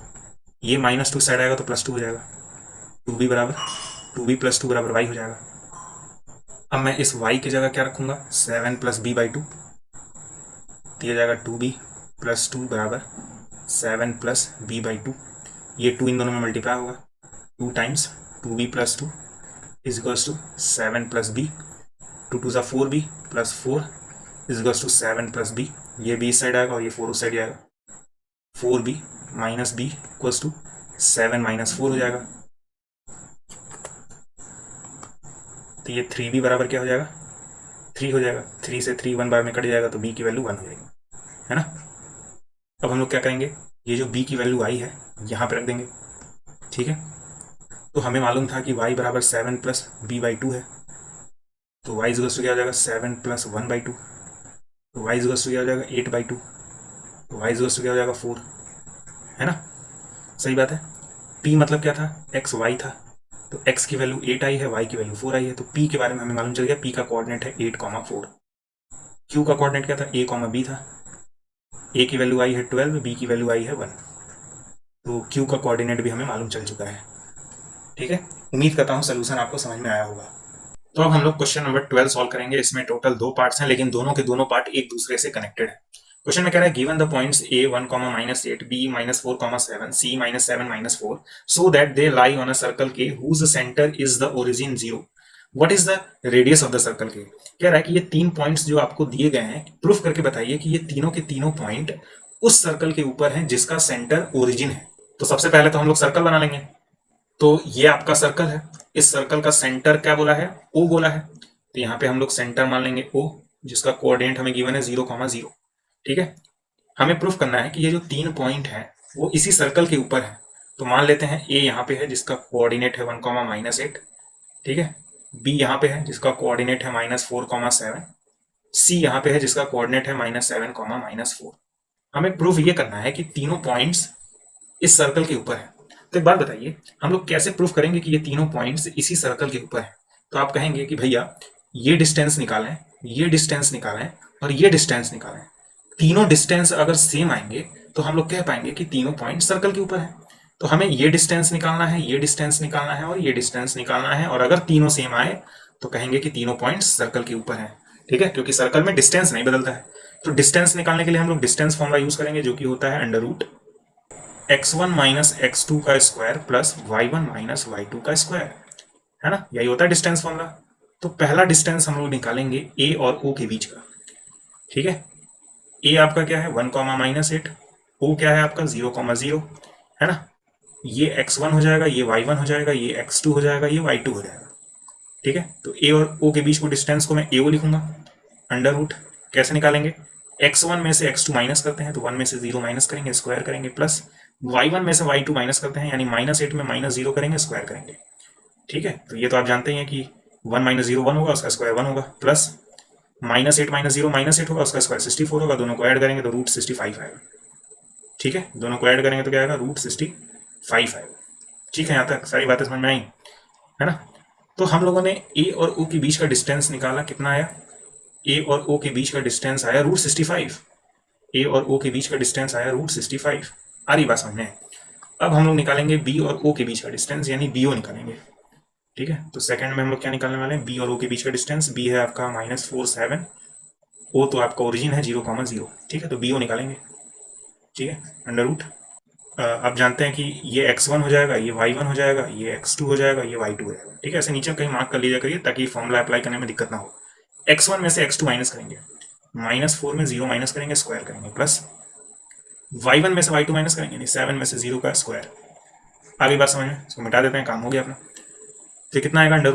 ये -2 साइड आएगा तो +2 हो जाएगा, 2b बराबर 2b प्लस 2 बराबर y हो जाएगा। अब मैं इस y की जगह क्या रखूंगा, 7 प्लस b बाई 2, दिया जाएगा 2b प्लस 2 बराबर 7 प्लस b बाई 2। ये 2 इन दोनों में मल्टीप्लाई होगा, 2 times 2b plus 2 is equals to 7 plus b, 2 2 ज़ा 4b plus 4 is equals to 7 plus b। ये b इस साइड आएगा और ये 4 उस साइड आएगा, 4b minus b equals to 7 minus 4 हो जाएगा। तो ये 3b बराबर क्या हो जाएगा, 3 हो जाएगा, 3 से 3 1 बार में कट जाएगा तो b की वैल्यू 1 हो जाएगी, है ना। अब हम लोग क्या करेंगे, ये जो b की वैल्यू आई है यहाँ पे रख देंगे। ठीक है, तो हमें मालूम था कि y बराबर 7 प्लस b बाई 2 है, तो y इज क्या हो जाएगा 7 प्लस 1 बाई 2, तो y इज क्या हो जाएगा 8 बाई 2, तो y इज क्या हो जाएगा 4, है ना। सही बात है। p मतलब क्या था, x y था, तो x की वैल्यू 8 आई है, y की वैल्यू 4 आई है, तो p के बारे में हमें मालूम चल गया, p का कोऑर्डिनेट है 8, 4। q का कोऑर्डिनेट क्या था, a, b था, a की वैल्यू आई है 12, b की वैल्यू आई है 1, तो q का कोऑर्डिनेट भी हमें मालूम चल चुका है। ठीक है, उम्मीद करता हूँ सोल्यूशन आपको समझ में आया होगा। तो अब हम लोग क्वेश्चन नंबर 12 सॉल्व करेंगे। इसमें टोटल 2 पार्ट्स हैं, लेकिन दोनों के दोनों पार्ट एक दूसरे से कनेक्टेड है। क्वेश्चन में कह रहा है given the points a 1, -8, b -4, 7, c -7, -4 so that they lie on a circle K whose centre is the origin 0। What is the radius of the circle K. कह रहा है कि ये 3 पॉइंट्स जो आपको दिए गए हैं, प्रूफ करके बताइए कि ये तीनों के तीनों पॉइंट उस सर्कल के ऊपर हैं जिसका सेंटर ओरिजिन है। तो सबसे पहले तो हम लोग सर्कल बना लेंगे। तो ये आपका सर्कल है, इस सर्कल का सेंटर क्या बोला है, ओ बोला है, तो यहाँ पे हम लोग सेंटर मान लेंगे ओ, जिसका कोऑर्डिनेट हमें गिवन है 0, 0। ठीक है, हमें प्रूफ करना है कि ये जो 3 पॉइंट है वो इसी सर्कल के ऊपर है। तो मान लेते हैं ए यहाँ पे है जिसका कोऑर्डिनेट है 1, -8। ठीक है, बी यहाँ पे है जिसका कोऑर्डिनेट है -4, 7। सी यहाँ पे है जिसका कोऑर्डिनेट है -7, -4। हमें प्रूफ ये करना है कि तीनों पॉइंट्स इस सर्कल के ऊपर है। तो एक बात बताइए, हम लोग कैसे प्रूफ करेंगे कि ये तीनों पॉइंट्स इसी सर्कल के ऊपर है? तो आप कहेंगे कि भैया ये डिस्टेंस निकालें, ये डिस्टेंस निकालें और ये डिस्टेंस निकालें। तीनों डिस्टेंस अगर सेम आएंगे तो हम लोग कह पाएंगे कि तीनों पॉइंट सर्कल के ऊपर है। तो हमें ये डिस्टेंस निकालना है, ये डिस्टेंस निकालना है और ये डिस्टेंस निकालना है, और अगर तीनों सेम आए तो कहेंगे कि तीनों पॉइंट्स सर्कल के ऊपर हैं। ठीक है, क्योंकि सर्कल में डिस्टेंस नहीं बदलता है। तो डिस्टेंस निकालने के लिए हम लोग डिस्टेंस फॉर्मूला यूज करेंगे, जो कि होता है √x1 माइनस x2 का square plus y1 minus y2 का स्क्वायर, है ना? यही होता है डिस्टेंस फॉर्मूला। तो पहला डिस्टेंस हम लोग निकालेंगे a और o के बीच का। ठीक है, a आपका क्या है 1, -8, o क्या है आपका 0, 0, है ना? ये x1 हो जाएगा, ये y1 हो जाएगा, ये x2 हो जाएगा, ये y2 हो जाएगा। ठीक है, तो a और o के बीच को डिस्टेंस को मैं ao लिखूंगा। अंडर रूट कैसे निकालेंगे? x1 में से x2 माइनस करते हैं तो 1 में से 0 माइनस करेंगे, स्क्वायर करेंगे, प्लस y1 में से y2 माइनस करते हैं यानी -8 में -0 करेंगे, स्क्वायर करेंगे। ठीक है, तो ये तो आप जानते ही हैं कि 1 - 0 1 होगा, उसका स्क्वायर 1 होगा, प्लस -8 - 0 -8 होगा, उसका स्क्वायर 64 होगा। दोनों को ऐड करेंगे तो √65 आएगा। ठीक है, दोनों को ऐड करेंगे तो क्या आएगा? √65 आएगा। ठीक है, यहाँ तक सारी बातें समझ में आई, है ना? तो हम लोगों ने ए और ओ के बीच का डिस्टेंस निकाला, कितना आया? ए और ओ के बीच का डिस्टेंस आया √65। ए और ओ के बीच का डिस्टेंस आया √65। आ रही बात समझ में? अब हम लोग निकालेंगे बी और ओ के बीच का डिस्टेंस, यानी BO निकालेंगे। ठीक है, तो सेकंड में हम लोग क्या निकालने वाले हैं? बी और ओ के बीच का डिस्टेंस। बी है आपका -47, ओ तो आपका ओरिजिन है 0, 0। ठीक है, तो BO निकालेंगे। ठीक है, अंडर रूट आप जानते हैं कि ये x1 हो जाएगा, ये y1 हो जाएगा, ये x2 हो जाएगा, ये y2 हो जाएगा। ठीक है, ऐसे नीचे कहीं मार्क कर लीजिए करिए ताकि फॉर्मूला अप्लाई करने में दिक्कत ना हो। x1 में से x2 माइनस करेंगे, -4 में 0 माइनस करेंगे, स्क्वायर करेंगे, प्लस y1 में से y2 माइनस करेंगे यानी 7 में से 0 का स्क्वायर। आगे बात समझ में? इसको मिटा देते हैं, काम हो गया अपना। तो कितना आएगा अंडर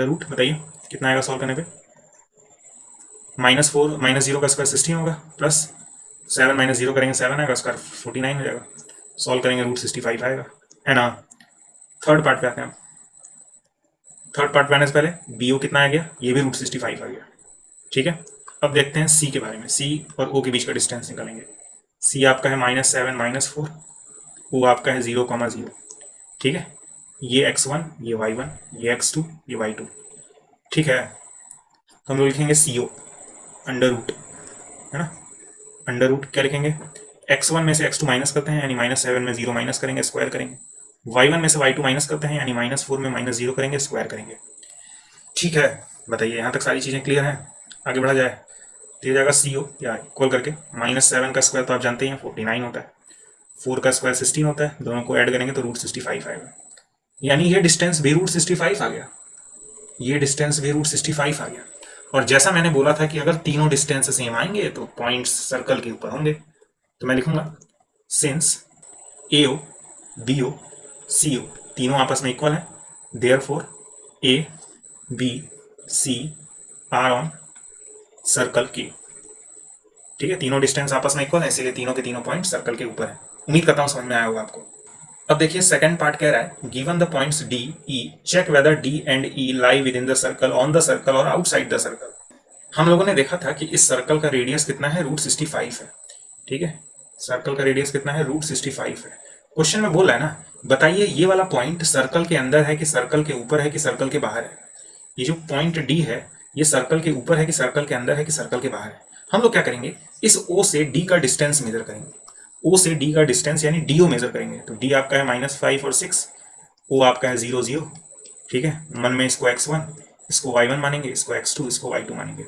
रूट बताइए कितना आएगा सॉल्व करने पे? -4 -0 का स्क्वायर 16 होगा, प्लस 7 - 0 करेंगे 7 आएगा, स्क्वायर 49 हो जाएगा। सॉल्व करेंगे √65 आएगा, है ना? थर्ड पार्ट पे आते हैं। थर्ड पार्ट पे आने से पहले BO कितना आ गया? ये भी √65 आ गया। ठीक है, अब देखते हैं C के बारे में। C और O के बीच का डिस्टेंस निकालेंगे। C आपका है -7 -4, O आपका है 0, 0। ठीक है, ये x1, ये y1, ये x2, ये y2। ठीक है, तो हम लोग लिखेंगे CO अंडर रूट, है ना? अंडर रूट क्या लिखेंगे? x1 में से x2 माइनस करते हैं यानी -7 में 0 माइनस करेंगे, स्क्वायर करेंगे। y1 में से y2 माइनस करते हैं यानी -4 में -0 करेंगे, स्क्वायर करेंगे। ठीक है, बताइए यहाँ तक सारी चीज़ें क्लियर हैं? आगे बढ़ा जाए तो ये जाएगा CO या इक्वल करके -7 का स्क्वायर तो आप जानते ही हैं 49 होता है, 4 का स्क्वायर 16 होता है, दोनों को ऐड करेंगे तो √65 आएगा। यानी ये डिस्टेंस भी √65 आ गया, ये डिस्टेंस भी √65 आ गया। और जैसा मैंने बोला था कि अगर तीनों डिस्टेंस सेम आएंगे तो पॉइंट्स सर्कल के ऊपर होंगे। तो मैं लिखूंगा सिंस AO, BO, CO तीनों आपस में इक्वल हैं, therefore A, B, C are on circle K। ठीक है, तीनों डिस्टेंस आपस में इक्वल है, इसीलिए तीनों के तीनों पॉइंट सर्कल के ऊपर है। उम्मीद करता हूँ समझ में आया होगा आपको। अब देखिए सेकंड पार्ट कह रहा है given the points D, E, check whether D and E lie within the circle, on the circle और आउटसाइड द सर्कल। हम लोगों ने देखा था कि इस सर्कल का रेडियस कितना है? √65 है। ठीक है, सर्कल का रेडियस कितना है? √65 है। क्वेश्चन में बोल रहा है ना, बताइए ये वाला पॉइंट सर्कल के अंदर है कि सर्कल के ऊपर है कि सर्कल के बाहर है? ये जो पॉइंट D है ये सर्कल के ऊपर है कि सर्कल के अंदर है कि सर्कल के बाहर है? हम लोग क्या करेंगे, इस O से D का डिस्टेंस मेजर करेंगे। O से D का डिस्टेंस यानी DO मेजर करेंगे। तो D आपका है -5 और 6, O आपका है 0, 0। ठीक है, मन में इसको x1, इसको y1 मानेंगे, इसको x2, इसको y2 मानेंगे।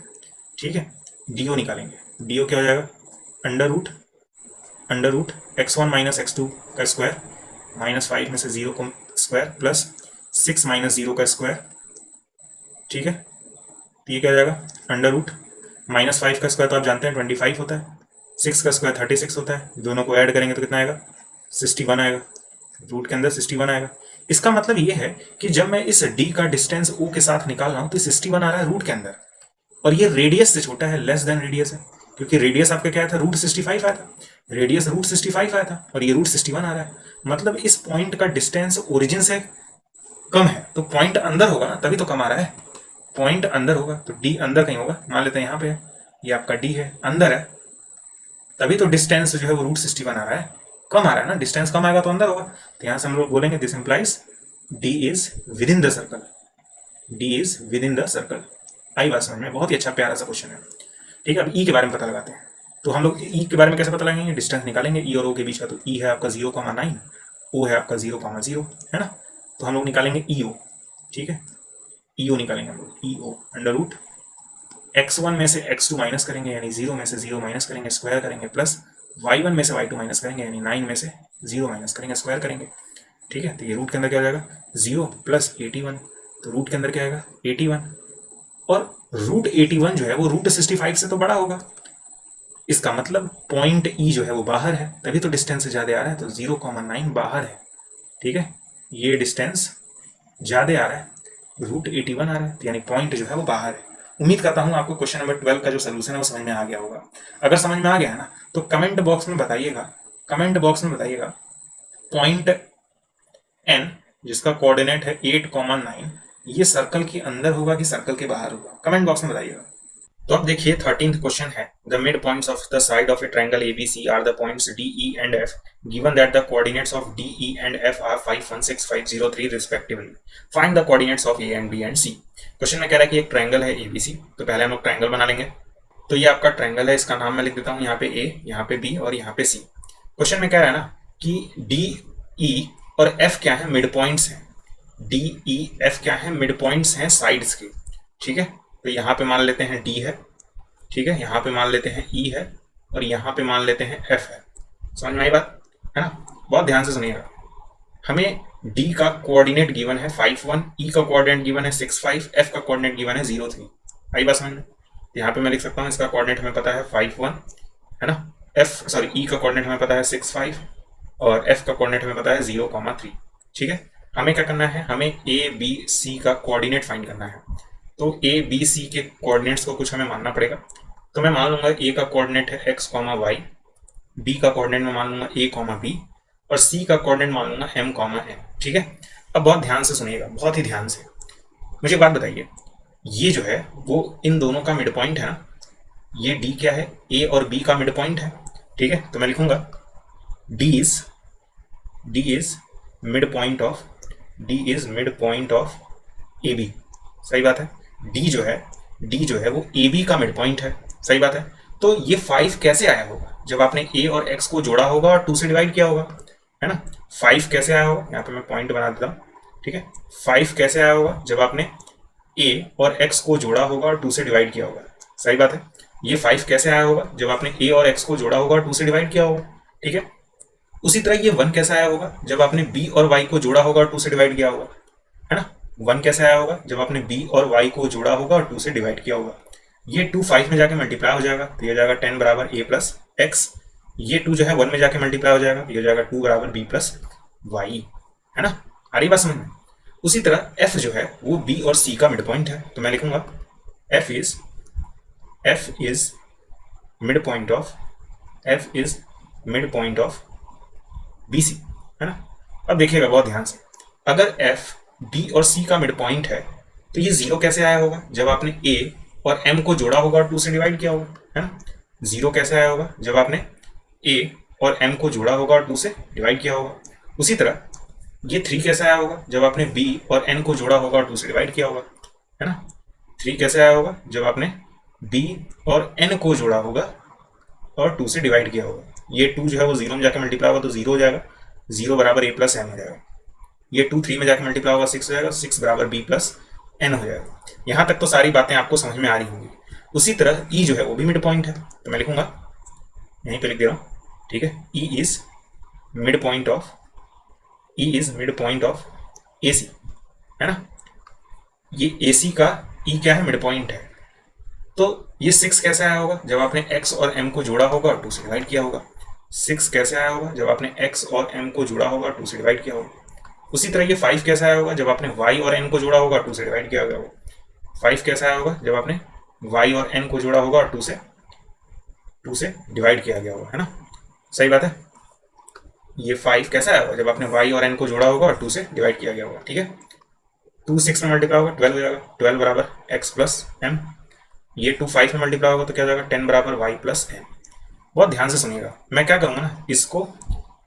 ठीक है, DO निकालेंगे। DO क्या हो जाएगा? Under root x1 minus x2 का स्क्वायर, -5 में से 0 को स्क्वायर, प्लस 6 - 0 का स्क्वायर। ठीक है, तो ये क्या हो जाएगा? अंडर रूट -5 का स्क्वायर तो आप जानते हैं 25 होता है, 6 का स्क्वायर 36 होता है, दोनों को ऐड करेंगे तो कितना आएगा? 61 आएगा। रूट के अंदर 61 आएगा। इसका मतलब ये है कि जब मैं इस D का डिस्टेंस O के साथ निकाल रहा हूं तो 61 आ रहा है रूट के अंदर, और ये रेडियस से छोटा है, लेस देन रेडियस है, क्योंकि रेडियस आपका क्या था? √65 आया था, रेडियस √65 आया था और ये √61 आ रहा है। मतलब इस पॉइंट का डिस्टेंस ओरिजिन से कम है, तो पॉइंट अंदर होगा ना, तभी तो कम आ रहा है। पॉइंट अंदर होगा तो डी अंदर कहीं होगा, मान लेते हैं यहाँ पे है, ये आपका डी है, अंदर है, तभी तो डिस्टेंस जो है वो √61 आ रहा है, कम आ रहा है ना, डिस्टेंस कम आएगा तो अंदर होगा। तो यहाँ से हम लोग बोलेंगे this implies D is within the circle, D is within the circle. आई बात समझ में? बहुत ही अच्छा प्यारा सा क्वेश्चन है। ठीक है, अब ई के बारे में पता लगाते हैं। तो हम लोग ई के बारे में कैसे पता लगाएंगे? डिस्टेंस निकालेंगे ई और ओ के बीच का। तो ई है आपका 0,9, ओ है आपका 0,0, है ना। तो हम लोग निकालेंगे ई ओ। ठीक है, ई ओ निकालेंगे हम लोग, ई ओ अंडर रूट x1 में से x2 माइनस करेंगे, यानी 0 में से 0 माइनस करेंगे, स्क्वायर करेंगे, प्लस y1 में से y2 माइनस करेंगे, यानी 9 में से 0 माइनस करेंगे, स्क्वायर करेंगे। ठीक है, तो ये रूट के अंदर क्या हो जाएगा? 0 प्लस 81, तो रूट के अंदर क्या आएगा? 81, और √81 जो है वो √65 से तो बड़ा होगा। इसका मतलब पॉइंट ई जो है वो बाहर है, तभी तो डिस्टेंस ज़्यादा आ रहा है, तो 0,9 बाहर है। ठीक है, ये डिस्टेंस ज़्यादा आ रहा है, √81 आ रहा है, तो यानी पॉइंट जो है वो बाहर है। उम्मीद करता हूँ आपको क्वेश्चन नंबर 12 का जो सोल्यूशन है वो समझ में आ गया होगा। अगर समझ में आ गया है ना, तो कमेंट बॉक्स में बताइएगा, कमेंट बॉक्स में बताइएगा पॉइंट एन जिसका कोऑर्डिनेट है 8,9, ये सर्कल के अंदर होगा कि सर्कल के बाहर होगा, कमेंट बॉक्स में बताइएगा। तो अब देखिए 13th क्वेश्चन है, the mid points of the side of a triangle ABC are the points D, E and F given that the coordinates of D, E and F are 5, 1, 6, 5, 0, 3 respectively. Find the coordinates of A and B and C. Question में कह रहा है कि एक triangle है ABC, तो पहले हम लोग ट्रायंगल बना लेंगे। तो ये आपका ट्रायंगल है, इसका नाम मैं लिख देता हूँ यहाँ पे A, यहाँ पे B और यहाँ पे C। क्वेश्चन में कह रहा है ना कि D, E और F क्या है? मिड पॉइंट्स हैं। D, E, F क्या है? मिड पॉइंट्स हैं साइड्स के। ठीक है, तो यहाँ पे मान लेते हैं D है, ठीक है, यहाँ पे मान लेते हैं E है, और यहाँ पे मान लेते हैं F है। समझ में आई बात है ना? बहुत ध्यान से सुनिएगा। हमें D का कोऑर्डिनेट गिवन है 5, 1, E का कोऑर्डिनेट गिवन है 6, 5, F का कोऑर्डिनेट गिवन है 0, 3। आई बात समझ में? यहाँ पे मैं लिख सकता हूँ इसका कोऑर्डिनेट हमें पता है 5, 1, है ना, E का कोऑर्डिनेट हमें पता है 6, 5 और F का कोऑर्डिनेट हमें पता है 0, 3। ठीक है, हमें क्या करना है? हमें A, B, C का कोऑर्डिनेट फाइंड करना है। तो A, B, C के कोऑर्डिनेट्स को कुछ हमें मानना पड़ेगा। तो मैं मान लूंगा A का कोऑर्डिनेट है x, y, B का कोऑर्डिनेट मैं मान लूंगा a, b और C का कोऑर्डिनेट मान लूंगा m, n। ठीक है, अब बहुत ध्यान से सुनिएगा, बहुत ही ध्यान से। मुझे एक बात बताइए, ये जो है वो इन दोनों का मिड पॉइंट है ना, ये D क्या है? A और B का मिड पॉइंट है। ठीक है, तो मैं लिखूंगा D is mid point of AB। सही बात है, D जो है वो AB का मिड पॉइंट है। सही बात है, तो ये 5 कैसे आया होगा? जब आपने A और X को जोड़ा होगा और 2 से डिवाइड किया होगा, है ना। 5 कैसे आया होगा? यहाँ पे मैं पॉइंट बना देता हूँ। ठीक है, 5 कैसे आया होगा? जब आपने A और X को जोड़ा होगा और 2 से डिवाइड किया होगा। सही बात है, ये 5 कैसे आया होगा? जब आपने A और X को जोड़ा होगा और 2 से डिवाइड किया होगा। ठीक है, उसी तरह ये 1 कैसे आया होगा? जब आपने B और Y को जोड़ा होगा और 2 से डिवाइड किया होगा, है ना। 1 कैसे आया होगा? जब आपने B और Y को जोड़ा होगा और 2 से डिवाइड किया होगा। ये 2 5 में जाके मल्टीप्लाई हो जाएगा, तो ये हो जाएगा 10 बराबर A प्लस एक्स। ये 2 जो है 1 में जाके मल्टीप्लाई हो जाएगा, ये हो जाएगा 2 बराबर B प्लस वाई, है ना। आ रही बात समझ में? उसी तरह F जो है वो B और C का मिड पॉइंट है, तो मैं लिखूंगा F is mid point of BC, है ना। अब देखिएगा बहुत ध्यान से, अगर F B और C का मिड पॉइंट है तो ये 0 कैसे आया होगा? जब आपने A और M को जोड़ा होगा और 2 से डिवाइड किया होगा, है ना। 0 कैसे आया होगा? जब आपने A और M को जोड़ा होगा और 2 से डिवाइड किया होगा। उसी तरह ये 3 कैसे आया होगा? जब आपने B और N को जोड़ा होगा और 2 से डिवाइड किया होगा, है ना। 3 कैसे आया होगा? जब आपने B और N को जोड़ा होगा और 2 से डिवाइड किया होगा। ये 2 जो है वो 0 में जाकर मल्टीप्लाई होगा, तो 0 हो जाएगा, 0 बराबर A प्लस M हो जाएगा। ये 2 3 में जाकर मल्टीप्लाई होगा, 6 हो जाएगा, 6 बराबर B प्लस N हो जाएगा। यहाँ तक तो सारी बातें आपको समझ में आ रही होंगी। उसी तरह E जो है वो भी मिड पॉइंट है, तो मैं लिखूंगा, यहीं पे लिख दे रहा हूँ। ठीक है, E is mid point of AC, है ना। ये AC का E क्या है? मिड पॉइंट है। तो ये 6 कैसे आया होगा? जब आपने X और M को जोड़ा होगा और 2 से डिवाइड किया होगा। 6 कैसे आया होगा? जब आपने X और M को जोड़ा होगा और 2 से डिवाइड किया होगा। उसी तरह ये 5 कैसे आया होगा? जब आपने Y और N को जोड़ा होगा और 2 से डिवाइड किया होगा। 5 कैसे आया होगा? जब आपने Y और N को जोड़ा होगा और 2 से डिवाइड किया गया होगा, है ना। सही बात है, ये 5 कैसा आया होगा? जब आपने Y और N को जोड़ा होगा और 2 से डिवाइड किया गया होगा। ठीक है, 2 6 में मल्टीप्लाई होगा 12 हो जाएगा, 12 बराबर x प्लस एम। ये 2 5 में मल्टीप्लाई होगा तो क्या हो जाएगा 10 बराबर y प्लस एम। बहुत ध्यान से सुनिएगा, मैं क्या करूँगा ना, इसको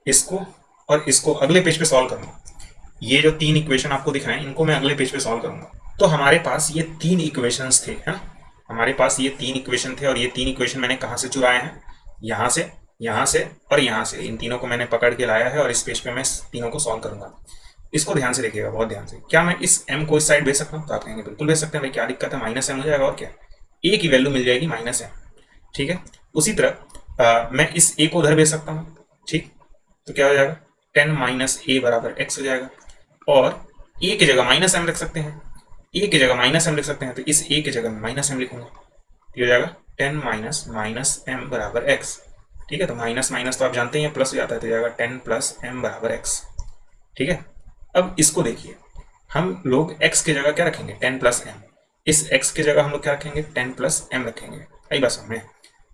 इसको और इसको अगले पेज पे सॉल्व करूँगा। ये जो 3 इक्वेशन आपको दिख रहे हैं इनको मैं अगले पेज पे सॉल्व करूँगा। तो हमारे पास ये 3 इक्वेशंस थे, है ना, हमारे पास ये 3 इक्वेशन थे और ये 3 इक्वेशन मैंने कहाँ से चुराए हैं, यहाँ से, यहाँ से और यहाँ से। इन तीनों को मैंने पकड़ के लाया है और इस पेज पे मैं तीनों को सॉल्व करूंगा। इसको ध्यान से देखिएगा, बहुत ध्यान से। क्या मैं इस m को इस साइड भेज सकता हूँ? तो आप कहेंगे बिल्कुल भेज सकते हैं भाई, क्या दिक्कत है, माइनस एम हो जाएगा और क्या, a की वैल्यू मिल जाएगी माइनस एम। ठीक है, उसी तरह मैं इस a को उधर भेज सकता हूँ। ठीक, तो क्या हो जाएगा 10 माइनस ए बराबर x हो जाएगा। और a की जगह माइनस एम लिख सकते हैं, a की जगह माइनस एम लिख सकते हैं, तो इस a की जगह मैं माइनस एम लिखूंगा। ये हो जाएगा 10 माइनस माइनस एम बराबर x। ठीक है, तो माइनस माइनस तो आप जानते हैं प्लस हो जाता है, तो जाएगा 10 प्लस एम बराबर x। ठीक है, अब इसको देखिए, हम लोग x की जगह क्या रखेंगे 10 प्लस एम, इस x की जगह हम लोग क्या रखेंगे 10 प्लस एम रखेंगे। आई बस हमें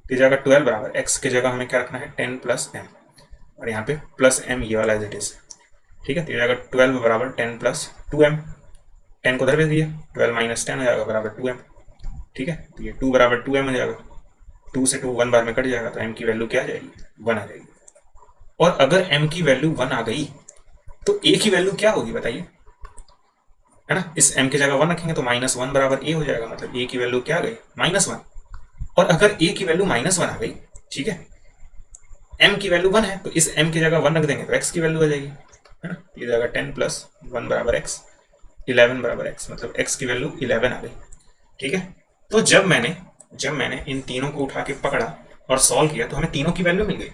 तो जाएगा 12 बराबर x की जगह हमें क्या रखना है 10 प्लस एम, और यहाँ पे प्लस एम ये वाला एज इट इज। ठीक है, तो जाएगा 12 बराबर 10 प्लस 2m, 10 को उधर भेज दिया, 12 माइनस 10 हो जाएगा बराबर 2m। ठीक है, तो ये 2 बराबर 2m हो जाएगा, 2 से 2 1 बार में कट जाएगा, तो m की वैल्यू क्या आ जाएगी 1 आ जाएगी। और अगर m की वैल्यू 1 आ गई तो a की वैल्यू क्या होगी बताइए, है ना, इस m की जगह 1 रखेंगे तो माइनस 1 बराबर a हो जाएगा, मतलब a की वैल्यू क्या आ गई माइनस 1। और अगर a की वैल्यू माइनस 1 आ गई, ठीक है, m की वैल्यू 1 है तो इस m की जगह 1 रख देंगे तो x की वैल्यू आ जाएगी, है ना, ये जाएगा 10 प्लस 1 बराबर x, 11 बराबर x, मतलब x की वैल्यू 11 आ गई। ठीक है, तो जब मैंने इन तीनों को उठा के पकड़ा और सॉल्व किया तो हमें तीनों की वैल्यू मिल गई।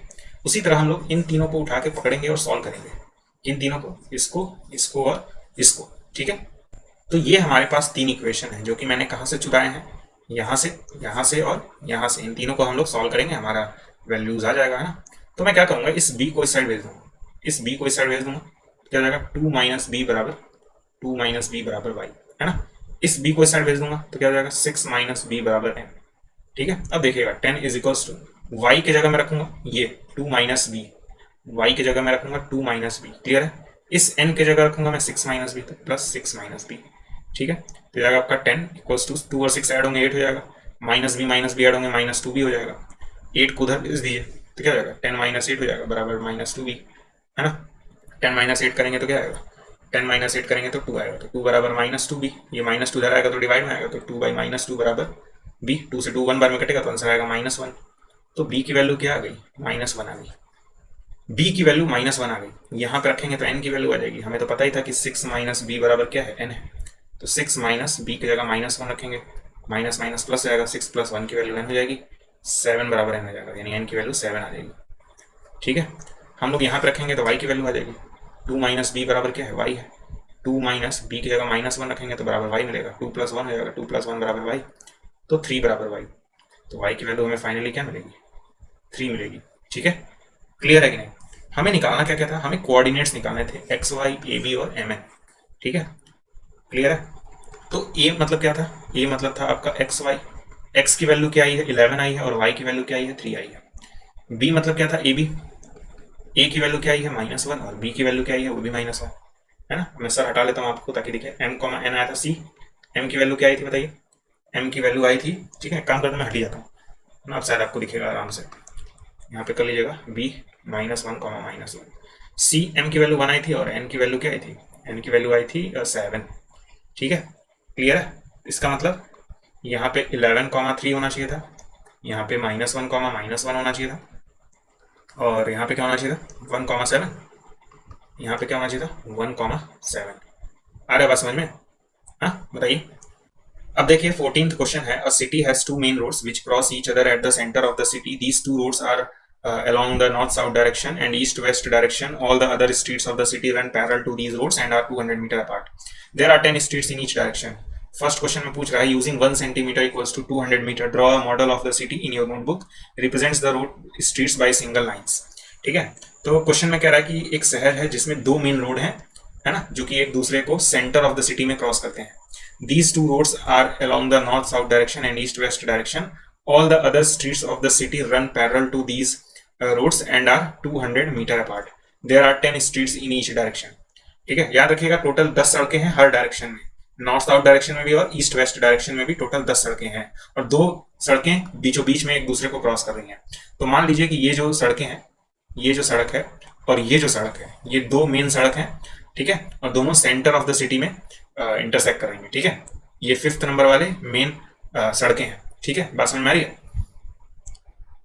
उसी तरह हम लोग इन तीनों को उठा के पकड़ेंगे और सॉल्व करेंगे, इन तीनों को, इसको, इसको और इसको। ठीक है, तो ये हमारे पास 3 इक्वेशन है जो कि मैंने कहाँ से चुराए हैं, यहाँ से, यहाँ से और यहाँ से। इन तीनों को हम लोग सॉल्व करेंगे, हमारा वैल्यूज आ जाएगा, है ना। तो मैं क्या करूँगा, इस b को इस साइड भेज दूंगा, इस b को इस साइड भेज दूंगा, क्या जाएगा 2 माइनस बी बराबर 2 माइनस बी बराबर y, है ना। इस b को इस साइड भेज दूंगा तो क्या हो जाएगा 6 माइनस बी बराबर m। ठीक है, अब देखिएगा 10 इज इक्वल्स टू वाई की जगह मैं रखूंगा ये 2 माइनस बी, वाई की जगह मैं रखूंगा 2 माइनस बी, क्लियर है। इस n की जगह रखूंगा मैं 6 माइनस बी, तो प्लस 6 माइनस बी। ठीक है, तो जाएगा आपका 10 इक्वल्स टू 2 और 6 ऐड होंगे 8 हो जाएगा, माइनस बी ऐड होंगे माइनस 2 भी हो जाएगा, 8 को उधर भेज दीजिए तो क्या हो जाएगा 10 माइनस 8 हो जाएगा बराबर माइनस 2 बी, है ना। 10 माइनस 8 करेंगे तो क्या आएगा, 10 माइनस 8 करेंगे तो 2 आएगा, तो 2 बराबर माइनस 2 बी, ये माइनस 2 इधर आएगा तो डिवाइड में आएगा, तो 2 बाई माइनस 2 बराबर बी, 2 से 2 1 बार में कटेगा तो आंसर आएगा माइनस 1। तो बी की वैल्यू क्या आ गई माइनस 1 आ गई, बी की वैल्यू माइनस 1 आ गई। यहाँ पे रखेंगे तो एन की वैल्यू आ जाएगी, हमें तो पता ही था कि 6 माइनस बी बराबर क्या है एन है, तो 6 माइनस बी की जगह माइनस 1 रखेंगे, माइनस माइनस प्लस जाएगा, 6 प्लस 1 की वैल्यू एन हो जाएगी, 7 बराबर एन हो जाएगा, यानी एन की वैल्यू 7 आ जाएगी। ठीक है, हम लोग यहाँ पे रखेंगे तो वाई की वैल्यू आ जाएगी, 2 माइनस बी बराबर क्या है वाई है, 2 माइनस बी की जगह माइनस 1 रखेंगे तो बराबर वाई मिलेगा, 2 प्लस 1 हो जाएगा, 2 प्लस 1 बराबर वाई, तो 3 बराबर वाई। तो वाई की वैल्यू हमें फाइनली क्या मिलेगी 3 मिलेगी। ठीक है, क्लियर है कि नहीं। हमें निकालना क्या क्या था, हमें कोऑर्डिनेट्स निकालने थे एक्स वाई ए बी और एम एन। ठीक है, क्लियर है। तो ए मतलब क्या था, ए मतलब था आपका एक्स वाई, एक्स की वैल्यू क्या आई है 11 आई है और वाई की वैल्यू क्या आई है 3 आई है। बी मतलब क्या था ए बी, ए की वैल्यू क्या आई है -1 और बी की वैल्यू क्या आई है वो भी -1, है ना। मैं सर हटा लेता हूँ आपको ताकि दिखे, एम कॉमा एन आया था सी, एम की वैल्यू क्या आई थी बताइए, एम की वैल्यू आई थी, ठीक है, काम करने में हट ही जाता हूँ ना, अब शायद आपको दिखेगा आराम से, यहाँ पे कर लीजिएगा बी -1 कॉमा -1, सी एम की वैल्यू 1 आई थी और एन की वैल्यू क्या आई थी, एन की वैल्यू आई थी 7। ठीक है, क्लियर है। इसका मतलब यहाँ पे 11,3 होना चाहिए था, यहाँ पे -1 कॉमा -1 होना चाहिए था, और यहाँ पे क्या होना चाहिए था 1,7, यहाँ पे क्या होना चाहिए था 1,7। आ रहा है बात समझ में, हाँ बताइए। अब देखिए 14th क्वेश्चन है, a city has two main roads which cross each other at the centre of the city, these two roads are along the north south direction and east west direction, all the other streets of the city run parallel to these roads and are 200 meter apart, there are 10 streets in each direction। First question में पूछ रहा है, using 1 centimetre equals to 200 metre draw a model of the city in your notebook, represents the road streets by single lines. ठीक है, तो question में कह रहा है कि एक शहर है जिसमें 2 मेन रोड हैं, है ना, जो कि एक दूसरे को सेंटर ऑफ द सिटी में क्रॉस करते हैं। These two roads are along the north-south direction and east-west direction. All the other streets of the city run parallel to these roads and are 200 meter apart. There are 10 streets in each direction. ठीक है, याद रखिएगा total 10 सड़कें हैं हर direction में, north south direction में भी और ईस्ट वेस्ट डायरेक्शन में भी टोटल 10 सड़कें हैं, और 2 सड़कें बीचों बीच में एक दूसरे को क्रॉस कर रही हैं। तो मान लीजिए कि ये जो सड़कें हैं, ये जो सड़क है और ये जो सड़क है, ये 2 मेन सड़क हैं, ठीक है, और दोनों सेंटर ऑफ द सिटी में इंटरसेक्ट कर रही हैं, ठीक है। ये 5th नंबर वाले मेन सड़कें हैं, ठीक है, बात समझ में आ रही है।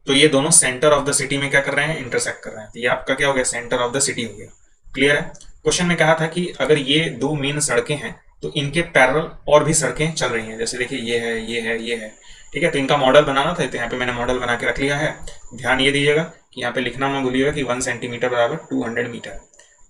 तो ये दोनों सेंटर ऑफ द सिटी में क्या कर रहे हैं, इंटरसेक्ट कर रहे हैं। तो ये आपका क्या हो गया, सेंटर ऑफ द सिटी हो गया। क्लियर है। क्वेश्चन में कहा था कि अगर ये 2 मेन सड़कें हैं तो इनके पैरेलल और भी सड़कें चल रही हैं, जैसे देखिए ये है, ये है, ये है, ठीक है। तो इनका मॉडल बनाना था, तो यहाँ पे मैंने मॉडल बना के रख लिया है। ध्यान ये दीजिएगा कि यहाँ पे लिखना मत भूलिएगा कि 1 सेंटीमीटर बराबर 200 मीटर।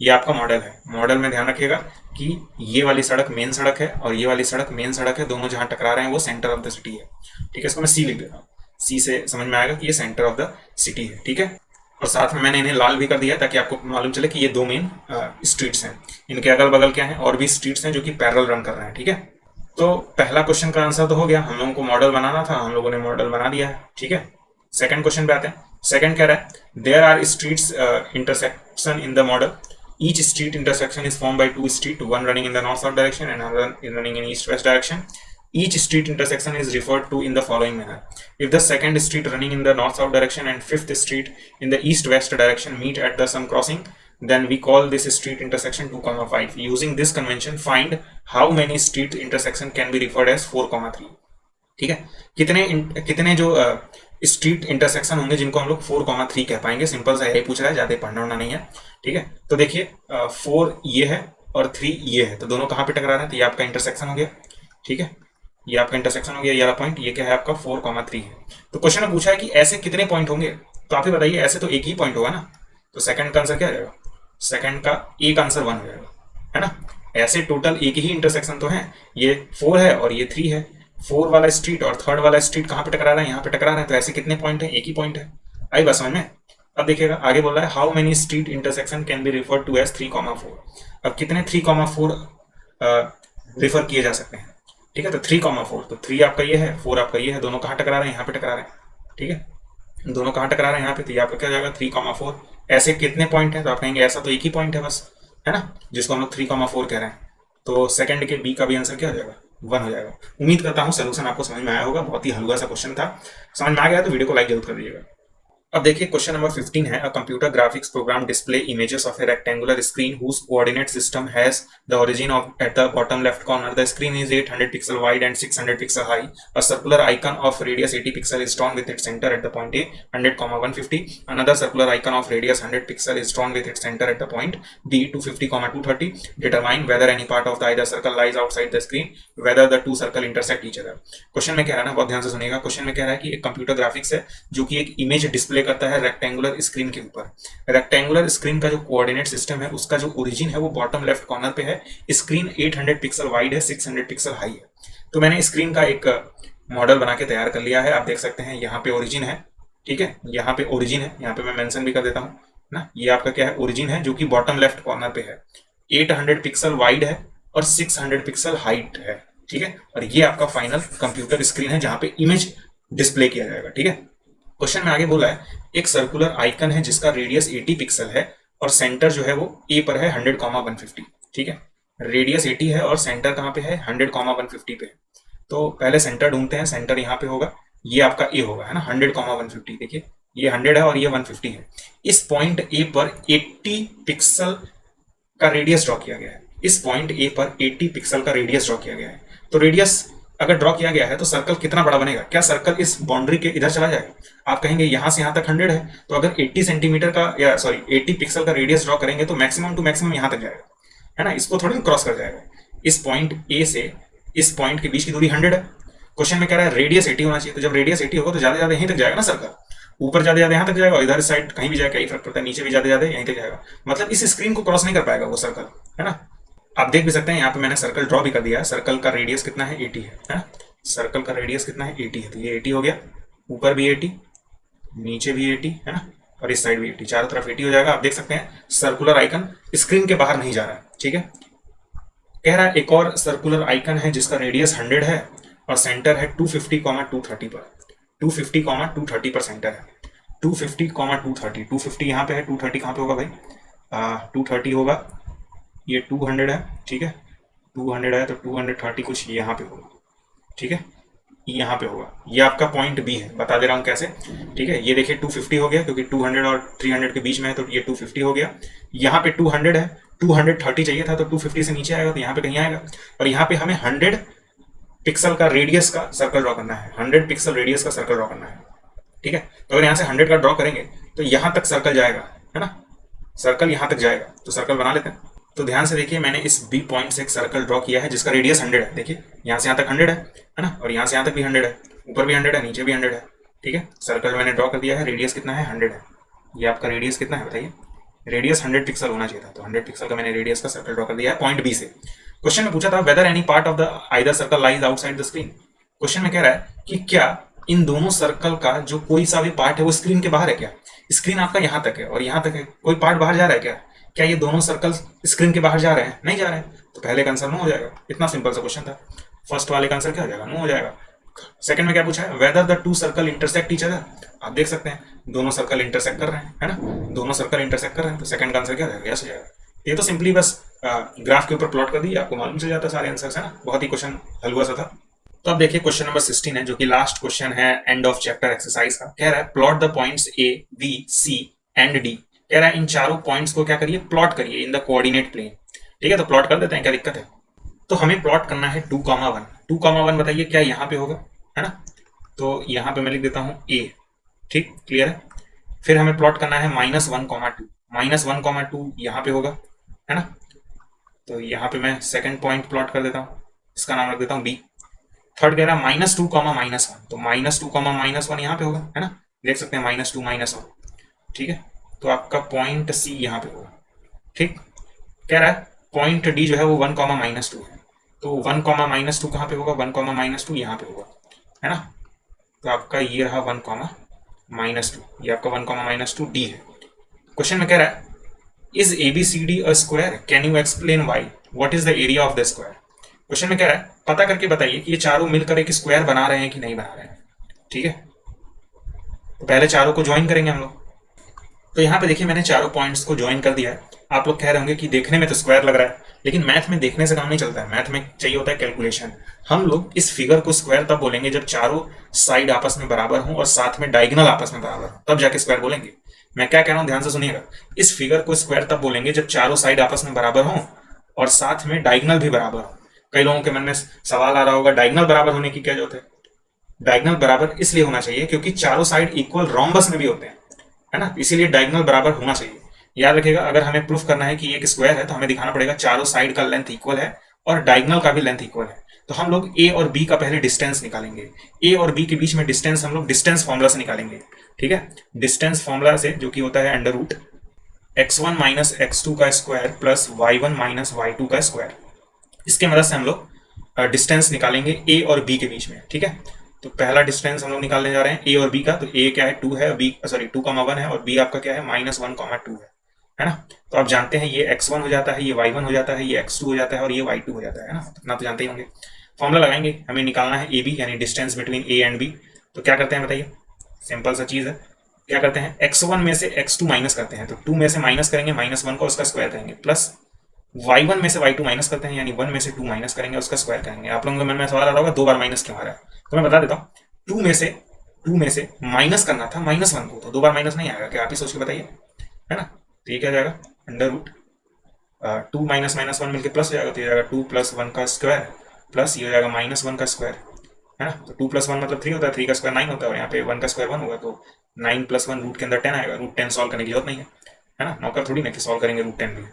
ये आपका मॉडल है। मॉडल में ध्यान रखिएगा कि ये वाली सड़क मेन सड़क है और ये वाली सड़क मेन सड़क है, दोनों जहां टकरा रहे हैं वो सेंटर ऑफ द सिटी है, ठीक है। इसको मैं सी लिख देता हूँ, सी से समझ में आएगा कि ये सेंटर ऑफ द सिटी है, ठीक है। और साथ में मैंने इन्हें लाल भी कर दिया ताकि आपको मालूम चले कि ये 2 मेन स्ट्रीट्स हैं। इनके अगल बगल क्या है, और भी स्ट्रीट्स हैं जो कि पैरेलल रन कर रहे हैं, ठीक है। तो पहला क्वेश्चन का आंसर तो हो गया, हम लोगों को मॉडल बनाना था, हम लोगों ने मॉडल बना दिया है, ठीक है। सेकंड क्वेश्चन पे आते हैं। सेकंड कह रहा है there are streets intersection in the model, each street intersection is formed by 2 streets, one running in the north south direction and another running in east west direction. Each street intersection is referred to in the following manner: if the second street running in the north south direction and 5th street in the east west direction meet at the some crossing, then we call this street intersection 2,5. Using this convention, find how many street intersection can be referred as 4,3. ठीक है। कितने जो street intersection होंगे जिनको हम लोग 4,3 कह पाएंगे। सिंपल सा यही पूछ रहा है, ज्यादा पढ़ना होना नहीं है, ठीक है। तो देखिए 4 ये है और 3 ये है, तो दोनों कहाँ पे टकरा रहे हैं, तो ये आपका इंटरसेक्शन हो गया, ठीक है। ये आपका इंटरसेक्शन हो गया, ये वाला पॉइंट, ये क्या है आपका 4,3 है। तो क्वेश्चन में पूछा है कि ऐसे कितने पॉइंट होंगे, तो आप ही बताइए, ऐसे तो एक ही पॉइंट होगा ना। तो सेकंड का आंसर क्या जाएगा, सेकंड का एक आंसर 1 हो जाएगा, है ना। ऐसे टोटल एक ही इंटरसेक्शन तो है, ये 4 है और ये 3 है। 4 वाला स्ट्रीट और 3rd वाला स्ट्रीट कहाँ पे टकरा रहा है, यहाँ पे टकरा रहा है। तो ऐसे कितने पॉइंट है, एक ही पॉइंट है। आई बात समझ में। अब देखिएगा आगे बोल रहा है how many street intersection can be refer to as 3,4। अब कितने 3,4 रिफर किए जा सकते हैं, ठीक है। तो 3,4, तो 3 आपका ये है, 4 आपका ये है, दोनों कहाँ टकरा रहे हैं, यहाँ पे टकरा रहे हैं, ठीक है। दोनों कहाँ टकरा रहे हैं, यहाँ पे। तो ये आपका क्या जाएगा 3,4। ऐसे कितने पॉइंट है, तो आप कहेंगे ऐसा तो एक ही पॉइंट है बस, है ना, जिसको हम लोग 3,4 कह रहे हैं। तो सेकंड के बी का भी आंसर क्या हो जाएगा, 1 हो जाएगा। उम्मीद करता हूं सोल्यूशन आपको समझ में आया होगा। बहुत ही हलवा सा क्वेश्चन था। समझ में आ गया तो वीडियो को लाइक जरूर कर दीजिएगा। अब देखिए क्वेश्चन नंबर 15 है, a computer graphics program display images of a rectangular screen whose coordinate system has the origin of at the bottom left corner. The screen is 800 pixel wide and 600 pixel high. A circular icon of radius 80 pixel is drawn with its center at the point A 100,150. Another circular icon of radius 100 pixel is drawn with its center at the point B 250,230. Determine whether any part of the either circle lies outside the screen, whether the two circle intersect each other. Question में कह रहा है ना, बहुत ध्यान से सुनिएगा। Question में कह रहा है कि एक कंप्यूटर ग्राफिक्स है जो कि एक इमेज डिस्प्ले करता है रेक्टेंगुलर स्क्रीन के ऊपर। रेक्टेंगुलर स्क्रीन का जो कोऑर्डिनेट सिस्टम है उसका जो ओरिजिन है वो बॉटम लेफ्ट कॉर्नर पे है। स्क्रीन 800 पिक्सल वाइड है, 600 पिक्सल हाई है। तो मैंने स्क्रीन का एक मॉडल बना के तैयार कर लिया है। आप देख सकते हैं यहाँ पे ओरिजिन है, ठीक है, यहाँ पे ओरिजिन है, यहाँ पे मैं मेंशन भी कर देता हूँ ना। ये आपका क्या है, ओरिजिन है जो कि बॉटम लेफ्ट कॉर्नर पे है, 800 पिक्सल वाइड है और 600 पिक्सल हाइट है, ठीक है। और ये आपका फाइनल कंप्यूटर स्क्रीन है जहां पे इमेज डिस्प्ले किया जाएगा, ठीक है। क्वेश्चन में आगे बोला है एक सर्कुलर आइकन है जिसका रेडियस 80 पिक्सल है और सेंटर जो है वो ए पर है 100,150, ठीक है। रेडियस 80 है और सेंटर कहाँ पे है, 100,150 पे है। तो पहले सेंटर ढूंढते हैं। सेंटर यहाँ पे होगा, ये आपका ए होगा, है ना, 100,150। देखिए ये 100 है और ये 150 है। इस पॉइंट ए पर 80 पिक्सल का रेडियस ड्रॉ किया गया है। इस पॉइंट ए पर 80 पिक्सल का रेडियस ड्रॉ किया गया है। तो रेडियस अगर ड्रॉ किया गया है तो सर्कल कितना बड़ा बनेगा, क्या सर्कल इस बाउंड्री के इधर चला जाएगा। आप कहेंगे यहां से यहां तक 100 है, तो अगर 80 सेंटीमीटर का या सॉरी 80 पिक्सल का रेडियस ड्रॉ करेंगे तो मैक्सिमम टू मैक्सिमम यहां तक जाएगा, है ना, इसको थोड़ी क्रॉस कर जाएगा। इस पॉइंट ए से इस पॉइंट के बीच की दूरी 100 है। क्वेश्चन में कह रहा है रेडियस 80 होना चाहिए, तो जब रेडियस 80 होगा तो ज्यादा ज्यादा यहीं तक जाएगा ना सर्कल। ऊपर ज्यादा ज्यादा यहां तक जाएगा, इधर साइड कहीं भी जाएगा, यही फर्क पड़ता है, नीचे भी ज्यादा ज्यादा यहीं तक जाएगा। मतलब इस स्क्रीन को क्रॉस नहीं कर पाएगा वो सर्कल, है ना। आप देख भी सकते हैं यहाँ पे मैंने सर्कल ड्रॉ भी कर दिया है। सर्कल का रेडियस कितना है, 80 है ना। सर्कल का रेडियस कितना है, 80 है। तो ये 80 हो गया, ऊपर भी 80, नीचे भी 80, है ना, और इस साइड भी 80, चारों तरफ 80 हो जाएगा। आप देख सकते हैं सर्कुलर आइकन स्क्रीन के बाहर नहीं जा रहा है, ठीक है। कह रहा है एक और सर्कुलर आइकन है जिसका रेडियस 100 है और सेंटर है 250,230 पर। 250,230 पर सेंटर है। 250,230, 250 यहाँ पे है, 230 कहाँ पे होगा भाई, 230 होगा, ये 200 है, ठीक है। 200 है तो 230 कुछ यहाँ पे होगा, ठीक है, यहाँ पे होगा। ये आपका पॉइंट बी है, बता दे रहा हूँ कैसे, ठीक है। ये देखिए 250 हो गया, क्योंकि 200 और 300 के बीच में है तो ये 250 हो गया। यहाँ पे 200 है, 230 चाहिए था तो 250 से नीचे आएगा तो यहाँ पे कहीं आएगा। और यहाँ पे हमें 100 पिक्सल का रेडियस का सर्कल ड्रॉ करना है, 100 पिक्सल रेडियस का सर्कल ड्रॉ करना है, ठीक है। तो अगर यहाँ से 100 का ड्रॉ करेंगे तो यहाँ तक सर्कल जाएगा, है ना, सर्कल यहाँ तक जाएगा, तो सर्कल बना लेते हैं। तो ध्यान से देखिए, मैंने इस बी पॉइंट से एक सर्कल ड्रॉ किया है जिसका रेडियस 100 है। देखिए यहाँ से यहाँ तक 100 है ना, और यहाँ से यहाँ तक भी 100 है, ऊपर भी 100 है, नीचे भी 100 है, ठीक है। सर्कल मैंने ड्रॉ कर दिया है, रेडियस कितना है, 100 है। ये आपका रेडियस कितना है बताइए, रेडियस 100 पिक्सल होना चाहिए था, तो 100 पिक्सल का मैंने रेडियस का सर्कल ड्रॉ कर दिया है पॉइंट बी से। क्वेश्चन में पूछा था whether any part of the either circle lies outside the screen. Question में कह रहा है कि क्या इन दोनों सर्कल का जो कोई सा भी पार्ट है वो स्क्रीन के बाहर है क्या। स्क्रीन आपका यहाँ तक है और यहाँ तक है, कोई पार्ट बाहर जा रहा है क्या, क्या ये दोनों सर्कल स्क्रीन के बाहर जा रहे हैं, नहीं जा रहे हैं, तो पहले का आंसर नो हो जाएगा। इतना सिंपल सा क्वेश्चन था, फर्स्ट वाले का आंसर क्या हो जाएगा, नो हो जाएगा। सेकंड में क्या पूछा है, whether the two circle intersect each other. आप देख सकते हैं दोनों सर्कल इंटरसेक्ट कर रहे हैं, है ना, दोनों सर्कल इंटरसेक्ट कर रहे हैं, तो सेकंड का आंसर क्या हो जाएगा, यस हो जाएगा। ये तो सिंपली बस ग्राफ के ऊपर प्लॉट कर दिए, आपको मालूम चल जाता है सारे आंसर्स, है ना, बहुत ही क्वेश्चन हलवा सा था। तो अब देखिए क्वेश्चन नंबर 16 है, जो कि लास्ट क्वेश्चन है एंड ऑफ चैप्टर एक्सरसाइज का। कह रहा है plot the points A B C and D. कह रहा है इन चारों पॉइंट्स को क्या करिए, प्लॉट करिए इन द कोऑर्डिनेट प्लेन। ठीक है, तो प्लॉट कर देते हैं, क्या दिक्कत है। तो हमें प्लॉट करना है 2,1। 2,1 बताइए क्या यहाँ पे होगा, है ना, तो यहाँ पे मैं लिख देता हूँ ए, ठीक, क्लियर है। फिर हमें प्लॉट करना है -1,2। -1,2 यहाँ पे होगा, है ना, तो यहाँ पे मैं सेकंड पॉइंट प्लॉट कर देता हूँ, इसका नाम रख देता हूँ बी। थर्ड कह रहा है -2, -1, तो -2, -1 यहाँ पे होगा, है ना, देख सकते हैं -2, -1, ठीक है। तो आपका पॉइंट सी यहाँ पे होगा, ठीक। कह रहा है पॉइंट डी जो है वो 1, -2 है, तो 1, -2 कहाँ पे होगा, 1, -2 यहाँ पे होगा, है ना। तो आपका ये रहा 1, -2, ये आपका 1, -2 डी है। क्वेश्चन में कह रहा है is ABCD a square, can you explain why, what is the area of the square. Question में कह रहा है पता करके बताइए कि ये चारों मिलकर एक स्क्वायर बना रहे हैं कि नहीं बना रहे हैं, ठीक है। तो पहले चारों को ज्वाइन करेंगे हम लोग। तो यहाँ पे देखिए मैंने चारों पॉइंट्स को ज्वाइन कर दिया है। आप लोग कह रहे होंगे कि देखने में तो स्क्वायर लग रहा है, लेकिन मैथ में देखने से काम नहीं चलता है, मैथ में चाहिए होता है कैलकुलेशन। हम लोग इस फिगर को स्क्वायर तब बोलेंगे जब चारों साइड आपस में बराबर हों और साथ में डायगोनल आपस में बराबर हो, तब जाके स्क्वायर बोलेंगे। मैं क्या कह रहा हूँ ध्यान से सुनिएगा, इस फिगर को स्क्वायर तब बोलेंगे जब चारों साइड आपस में बराबर हों और साथ में डायगोनल भी बराबर हो। कई लोगों के मन में सवाल आ रहा होगा डायगोनल बराबर होने की क्या जरूरत है। डायगोनल बराबर इसलिए होना चाहिए क्योंकि चारों साइड इक्वल रोम्बस में भी होते हैं, है ना, इसीलिए डायगोनल बराबर होना चाहिए। याद रखिएगा, अगर हमें प्रूफ करना है कि ये एक स्क्वायर है तो हमें दिखाना पड़ेगा चारों साइड का लेंथ इक्वल है और डायगोनल का भी लेंथ इक्वल है। तो हम लोग ए और बी का पहले डिस्टेंस निकालेंगे, ए और बी के बीच में डिस्टेंस हम लोग डिस्टेंस फॉर्मूला से निकालेंगे, ठीक है। डिस्टेंस फॉर्मूला से जो कि होता है √x1 - x2 का स्क्वायर प्लस y1 - y2 का स्क्वायर। इसके मदद से हम लोग डिस्टेंस निकालेंगे ए और बी के बीच में, ठीक है। तो पहला डिस्टेंस हम लोग निकालने जा रहे हैं ए और बी का। तो ए क्या है 2 है, बी सॉरी 2,1 है, और बी आपका क्या है -1,2 है ना। तो आप जानते हैं ये x1 हो जाता है, ये y1 हो जाता है, ये x2 हो जाता है और ये y2 हो जाता है ना, इतना तो जानते ही होंगे। फॉर्मूला लगाएंगे, हमें निकालना है ए बी यानी distance between A and B. तो क्या करते हैं बताइए, सिंपल सा चीज़ है, क्या करते हैं x1 में से x2 माइनस करते हैं, तो 2 में से माइनस करेंगे, -1 को उसका स्क्वायर करेंगे, प्लस y1 में से y2 माइनस करते हैं यानी 1 में से 2 माइनस करेंगे, उसका स्क्वायर करेंगे। आप लोगों के मन में सवाल आ रहा होगा 2 बार माइनस क्यों आ रहा है, तो मैं बता देता हूँ। 2 में से माइनस करना था -1 को, तो 2 बार माइनस नहीं आएगा, क्या आप ही सोच के बताइए, है ना। तो ये क्या हो जाएगा √2 -1 मिलकर प्लस हो जाएगा, तो ये जाएगा 2 + 1 का स्क्वायर प्लस ये हो जाएगा -1 का स्क्वायर, है ना। तो 2 + 1 मतलब 3 होता है, 3 का स्क्वायर 9 होता है, और यहाँ पे 1 का स्क्वायर 1 होगा, तो 9 + 1 रूट के अंदर 10 आएगा। √10 सॉल्व करने की जरूरत नहीं है ना, नौकर थोड़ी ना कि सॉल्व करेंगे √10 भी।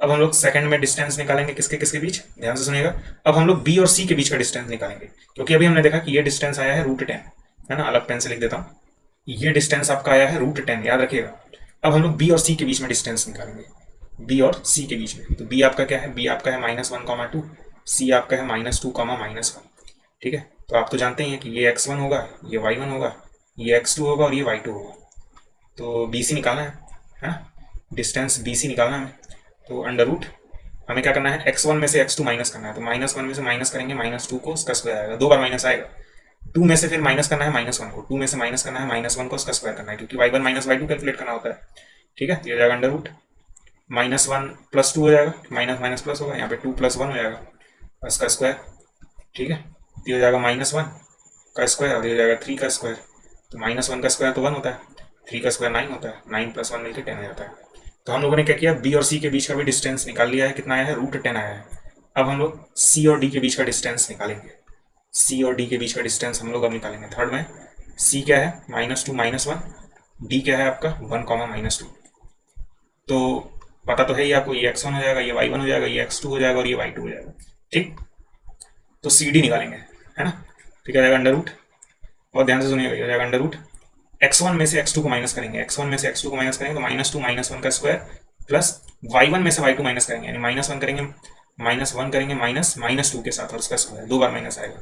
अब हम लोग सेकंड में डिस्टेंस निकालेंगे किसके किसके बीच, ध्यान से सुनिएगा। अब हम लोग बी और सी के बीच का डिस्टेंस निकालेंगे, क्योंकि अभी हमने देखा कि ये डिस्टेंस आया है √10, है ना, अलग पेन से लिख देता हूँ, ये डिस्टेंस आपका आया है √10, याद रखिएगा। अब हम लोग बी और सी के बीच में डिस्टेंस निकालेंगे, बी और सी के बीच में। तो बी आपका क्या है, बी आपका है -1,2, सी आपका है -2, -1, ठीक है। तो आप तो जानते ही हैं कि ये x1 होगा, ये y1 होगा, ये x2 होगा और ये y2 होगा। तो बी सी निकालना है ना, डिस्टेंस बी सी निकालना है। तो √ हमें क्या करना है, x1 में से x2 माइनस करना है, तो -1 में से माइनस करेंगे -2 को, उसका स्क्वायर आएगा, 2 बार माइनस आएगा। 2 में से फिर माइनस करना है -1 को, 2 में से माइनस करना है -1 को, उसका स्क्वायर करना है, क्योंकि y1 - y2 कैलकुलेट करना होता है, ठीक है। ये हो जाएगा √ -1 + 2 हो जाएगा, माइनस माइनस प्लस होगा, यहाँ पे 2 + 1 हो जाएगा, इसका स्क्वायर, ठीक है। ये हो जाएगा -1 का स्क्वायर और ये हो जाएगा 3 का स्क्वायर। तो -1 का स्क्वायर तो 1 होता है, 3 का स्क्वायर 9 होता है, 9 + 1 मिलकर 10 हो जाता है। तो हम लोगों ने क्या किया, बी और सी के बीच का भी डिस्टेंस निकाल लिया है, कितना आया है, √10 आया है। अब हम लोग सी और डी के बीच का डिस्टेंस निकालेंगे। सी और डी के बीच का डिस्टेंस हम लोग अब निकालेंगे। थर्ड में सी क्या है, -2 -1, डी क्या है आपका 1, -2। तो पता तो है ही आपको, ये x1 हो जाएगा, ये y1 हो जाएगा, ये x2 हो जाएगा और ये y2 हो जाएगा, ठीक। तो सी डी निकालेंगे, है ना। तो क्या हो जाएगा, अंडर रूट, और ध्यान से सुनिएगा, ये हो जाएगा अंडर रूट x1 में से x2 को माइनस करेंगे, x1 में से x2 को माइनस करेंगे तो -2 -1 का स्क्वायर प्लस y1 में से y2 माइनस करेंगे, यानी -1 करेंगे, -1 करेंगे -2 के साथ और उसका स्क्वायर, 2 बार माइनस आएगा,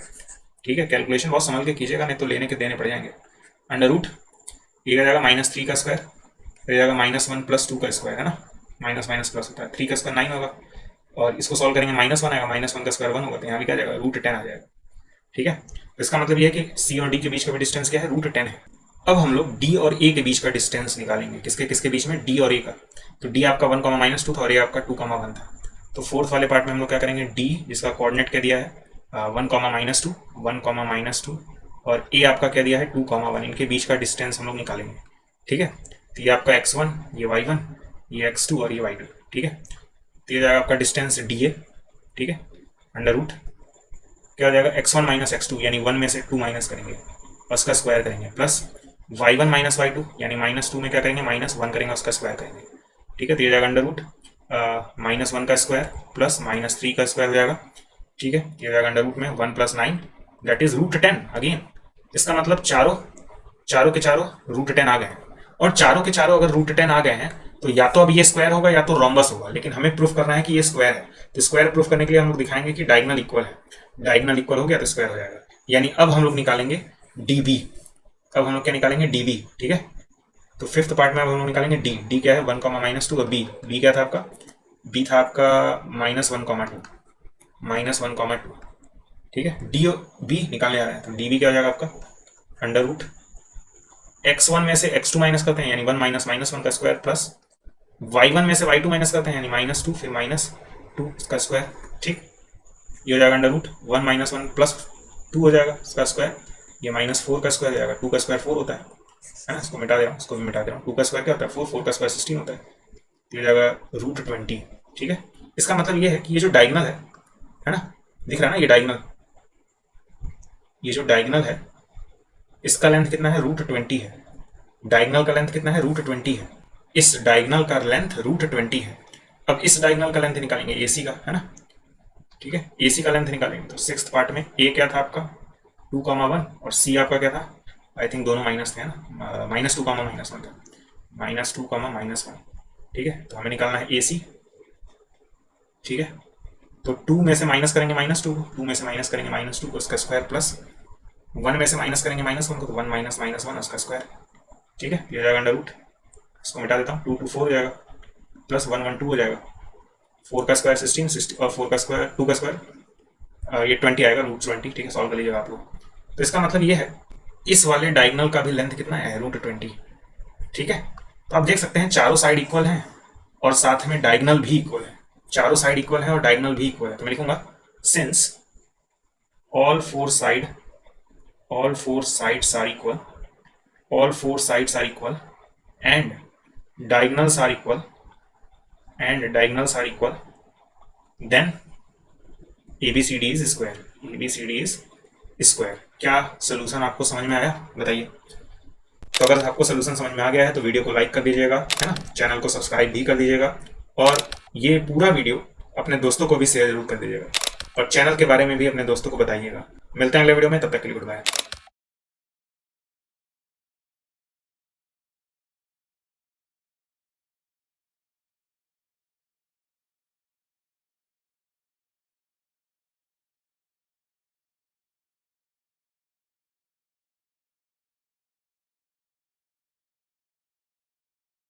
ठीक है। कैलकुलेशन बहुत संभल के कीजिएगा, नहीं तो लेने के देने पड़ जाएंगे। अंडर रूट ये आ जाएगा -3 का स्क्वायर, ये जाएगा -1 + 2 का स्क्वायर, है ना, माइनस माइनस प्लस होता है, 3 का स्क्वायर 9 होगा, और इसको सॉल्व करेंगे -1 आएगा, -1 का स्क्वायर 1 होगा, तो यहाँ भी क्या जाएगा, √10 आ जाएगा, ठीक है। तो इसका मतलब ये है कि सी और डी के बीच का भी डिस्टेंस क्या है, √10 है। अब हम लोग डी और ए के बीच का डिस्टेंस निकालेंगे, किसके किसके बीच में, डी और ए का। तो डी आपका 1, -2 था और ए आपका 2, 1 था। तो फोर्थ वाले पार्ट में हम लोग क्या करेंगे, डी जिसका कोऑर्डिनेट क्या दिया है 1, -2, 1, -2, और ए आपका क्या दिया है 2, 1, इनके बीच का डिस्टेंस हम लोग निकालेंगे, ठीक है। तो ये आपका x1, ये y1, ये x2 और ये y2, ठीक है। तो ये जाएगा आपका डिस्टेंस डी ए, ठीक है। अंडर रूट क्या हो जाएगा, x1 - x2 यानी 1 में से 2 माइनस करेंगे और उसका स्क्वायर करेंगे, प्लस y1 - y2 यानी -2 में क्या करेंगे, -1 करेंगे उसका स्क्वायर करेंगे, ठीक है। तो ये जाएगा अंडर रूट -1 का स्क्वायर प्लस -3 का स्क्वायर हो जाएगा, ठीक है। ये जाएगा अंडर रूट में 1 + 9 दैट इज √10 अगेन। इसका मतलब चारों के चारों √10 आ गए हैं, और चारों के चारों अगर √10 आ गए हैं तो या तो अब ये स्क्वायर होगा या तो रोम्बस होगा, लेकिन हमें प्रूफ करना है कि ये स्क्वायर है। तो स्क्वायर प्रूफ करने के लिए हम लोग दिखाएंगे कि डायगोनल इक्वल है, डायगोनल इक्वल हो गया तो स्क्वायर हो जाएगा। यानी अब हम लोग निकालेंगे डी, अब हम लोग क्या निकालेंगे, डी, ठीक है। तो फिफ्थ पार्ट में अब हम लोग निकालेंगे डी क्या है 1, -2, और बी क्या था आपका, बी था आपका -1, -2, ठीक है। डी और बी निकालने आ रहे हैं, तो डी बी क्या हो जाएगा आपका, अंडर रूट x1 में से x2 माइनस करते हैं यानी 1 -1 का स्क्वायर, प्लस y1 में से y2 माइनस करते हैं यानी -2 फिर -2 इसका स्क्वायर, ठीक। ये हो जाएगा अंडर रूट 1 -1 + 2 हो जाएगा इसका स्क्वायर, ये -4 का स्क्वायर हो जाएगा, 2 का स्क्वायर 4 होता है ना। इसको मिटा दे रहा हूँ, इसको भी मिटा दे रहा हूँ, 2 का स्क्वायर क्या होता है 4, 4 का स्क्वायर 16 होता है। ये हो जाएगा √20, ठीक है। इसका मतलब ये है कि ये जो डायगोनल है ना, दिख रहा है ना, ये डायगोनल, ये जो डायगोनल है इसका लेंथ कितना है, √20 है। डायगोनल का लेंथ कितना है, √20 है। इस डायगोनल का लेंथ √20 है। अब इस डायगोनल का लेंथ निकालेंगे AC का, है ना, ठीक है। AC का लेंथ निकालेंगे तो सिक्स्थ पार्ट में A क्या था आपका 2, 1 और C आपका क्या था, आई थिंक दोनों माइनस थे ना, -2, -1 था, -2, -1, ठीक है। तो हमें निकालना है AC, ठीक है। तो 2 में से माइनस करेंगे -2 को, 2 में से माइनस करेंगे -2 को उसका स्क्वायर, प्लस 1 में से माइनस करेंगे -1 को, तो 1 - -1 उसका स्क्वायर, ठीक है। ये हो जाएगा अंडर रूट, इसको मिटा देता हूँ, 2 2 4 हो जाएगा, प्लस 1 1 2 हो जाएगा, 4 का स्क्वायर 16 और 4 का स्क्वायर 2 का स्क्वायर ये 20 आएगा, √20, ठीक है। सॉल्व कर लीजिएगा आप लोग। तो इसका मतलब ये है इस वाले डायगोनल का भी लेंथ कितना है, √20, ठीक है। तो आप देख सकते हैं चारों साइड इक्वल हैं और साथ में डायगोनल भी इक्वल है, चारों साइड इक्वल है और डायगोनल भी इक्वल है। तो मैं लिखूंगा since all four sides are equal, all 4 sides are equal and diagonals are equal then ABCD is square। क्या सोल्यूशन आपको समझ में आया, बताइए। तो अगर आपको सोल्यूशन समझ में आ गया है तो वीडियो को लाइक कर दीजिएगा, है ना, चैनल को सब्सक्राइब भी कर दीजिएगा, और ये पूरा वीडियो अपने दोस्तों को भी शेयर जरूर कर दीजिएगा, और चैनल के बारे में भी अपने दोस्तों को बताइएगा। मिलते हैं अगले वीडियो में, तब तक के लिए गुड बाय।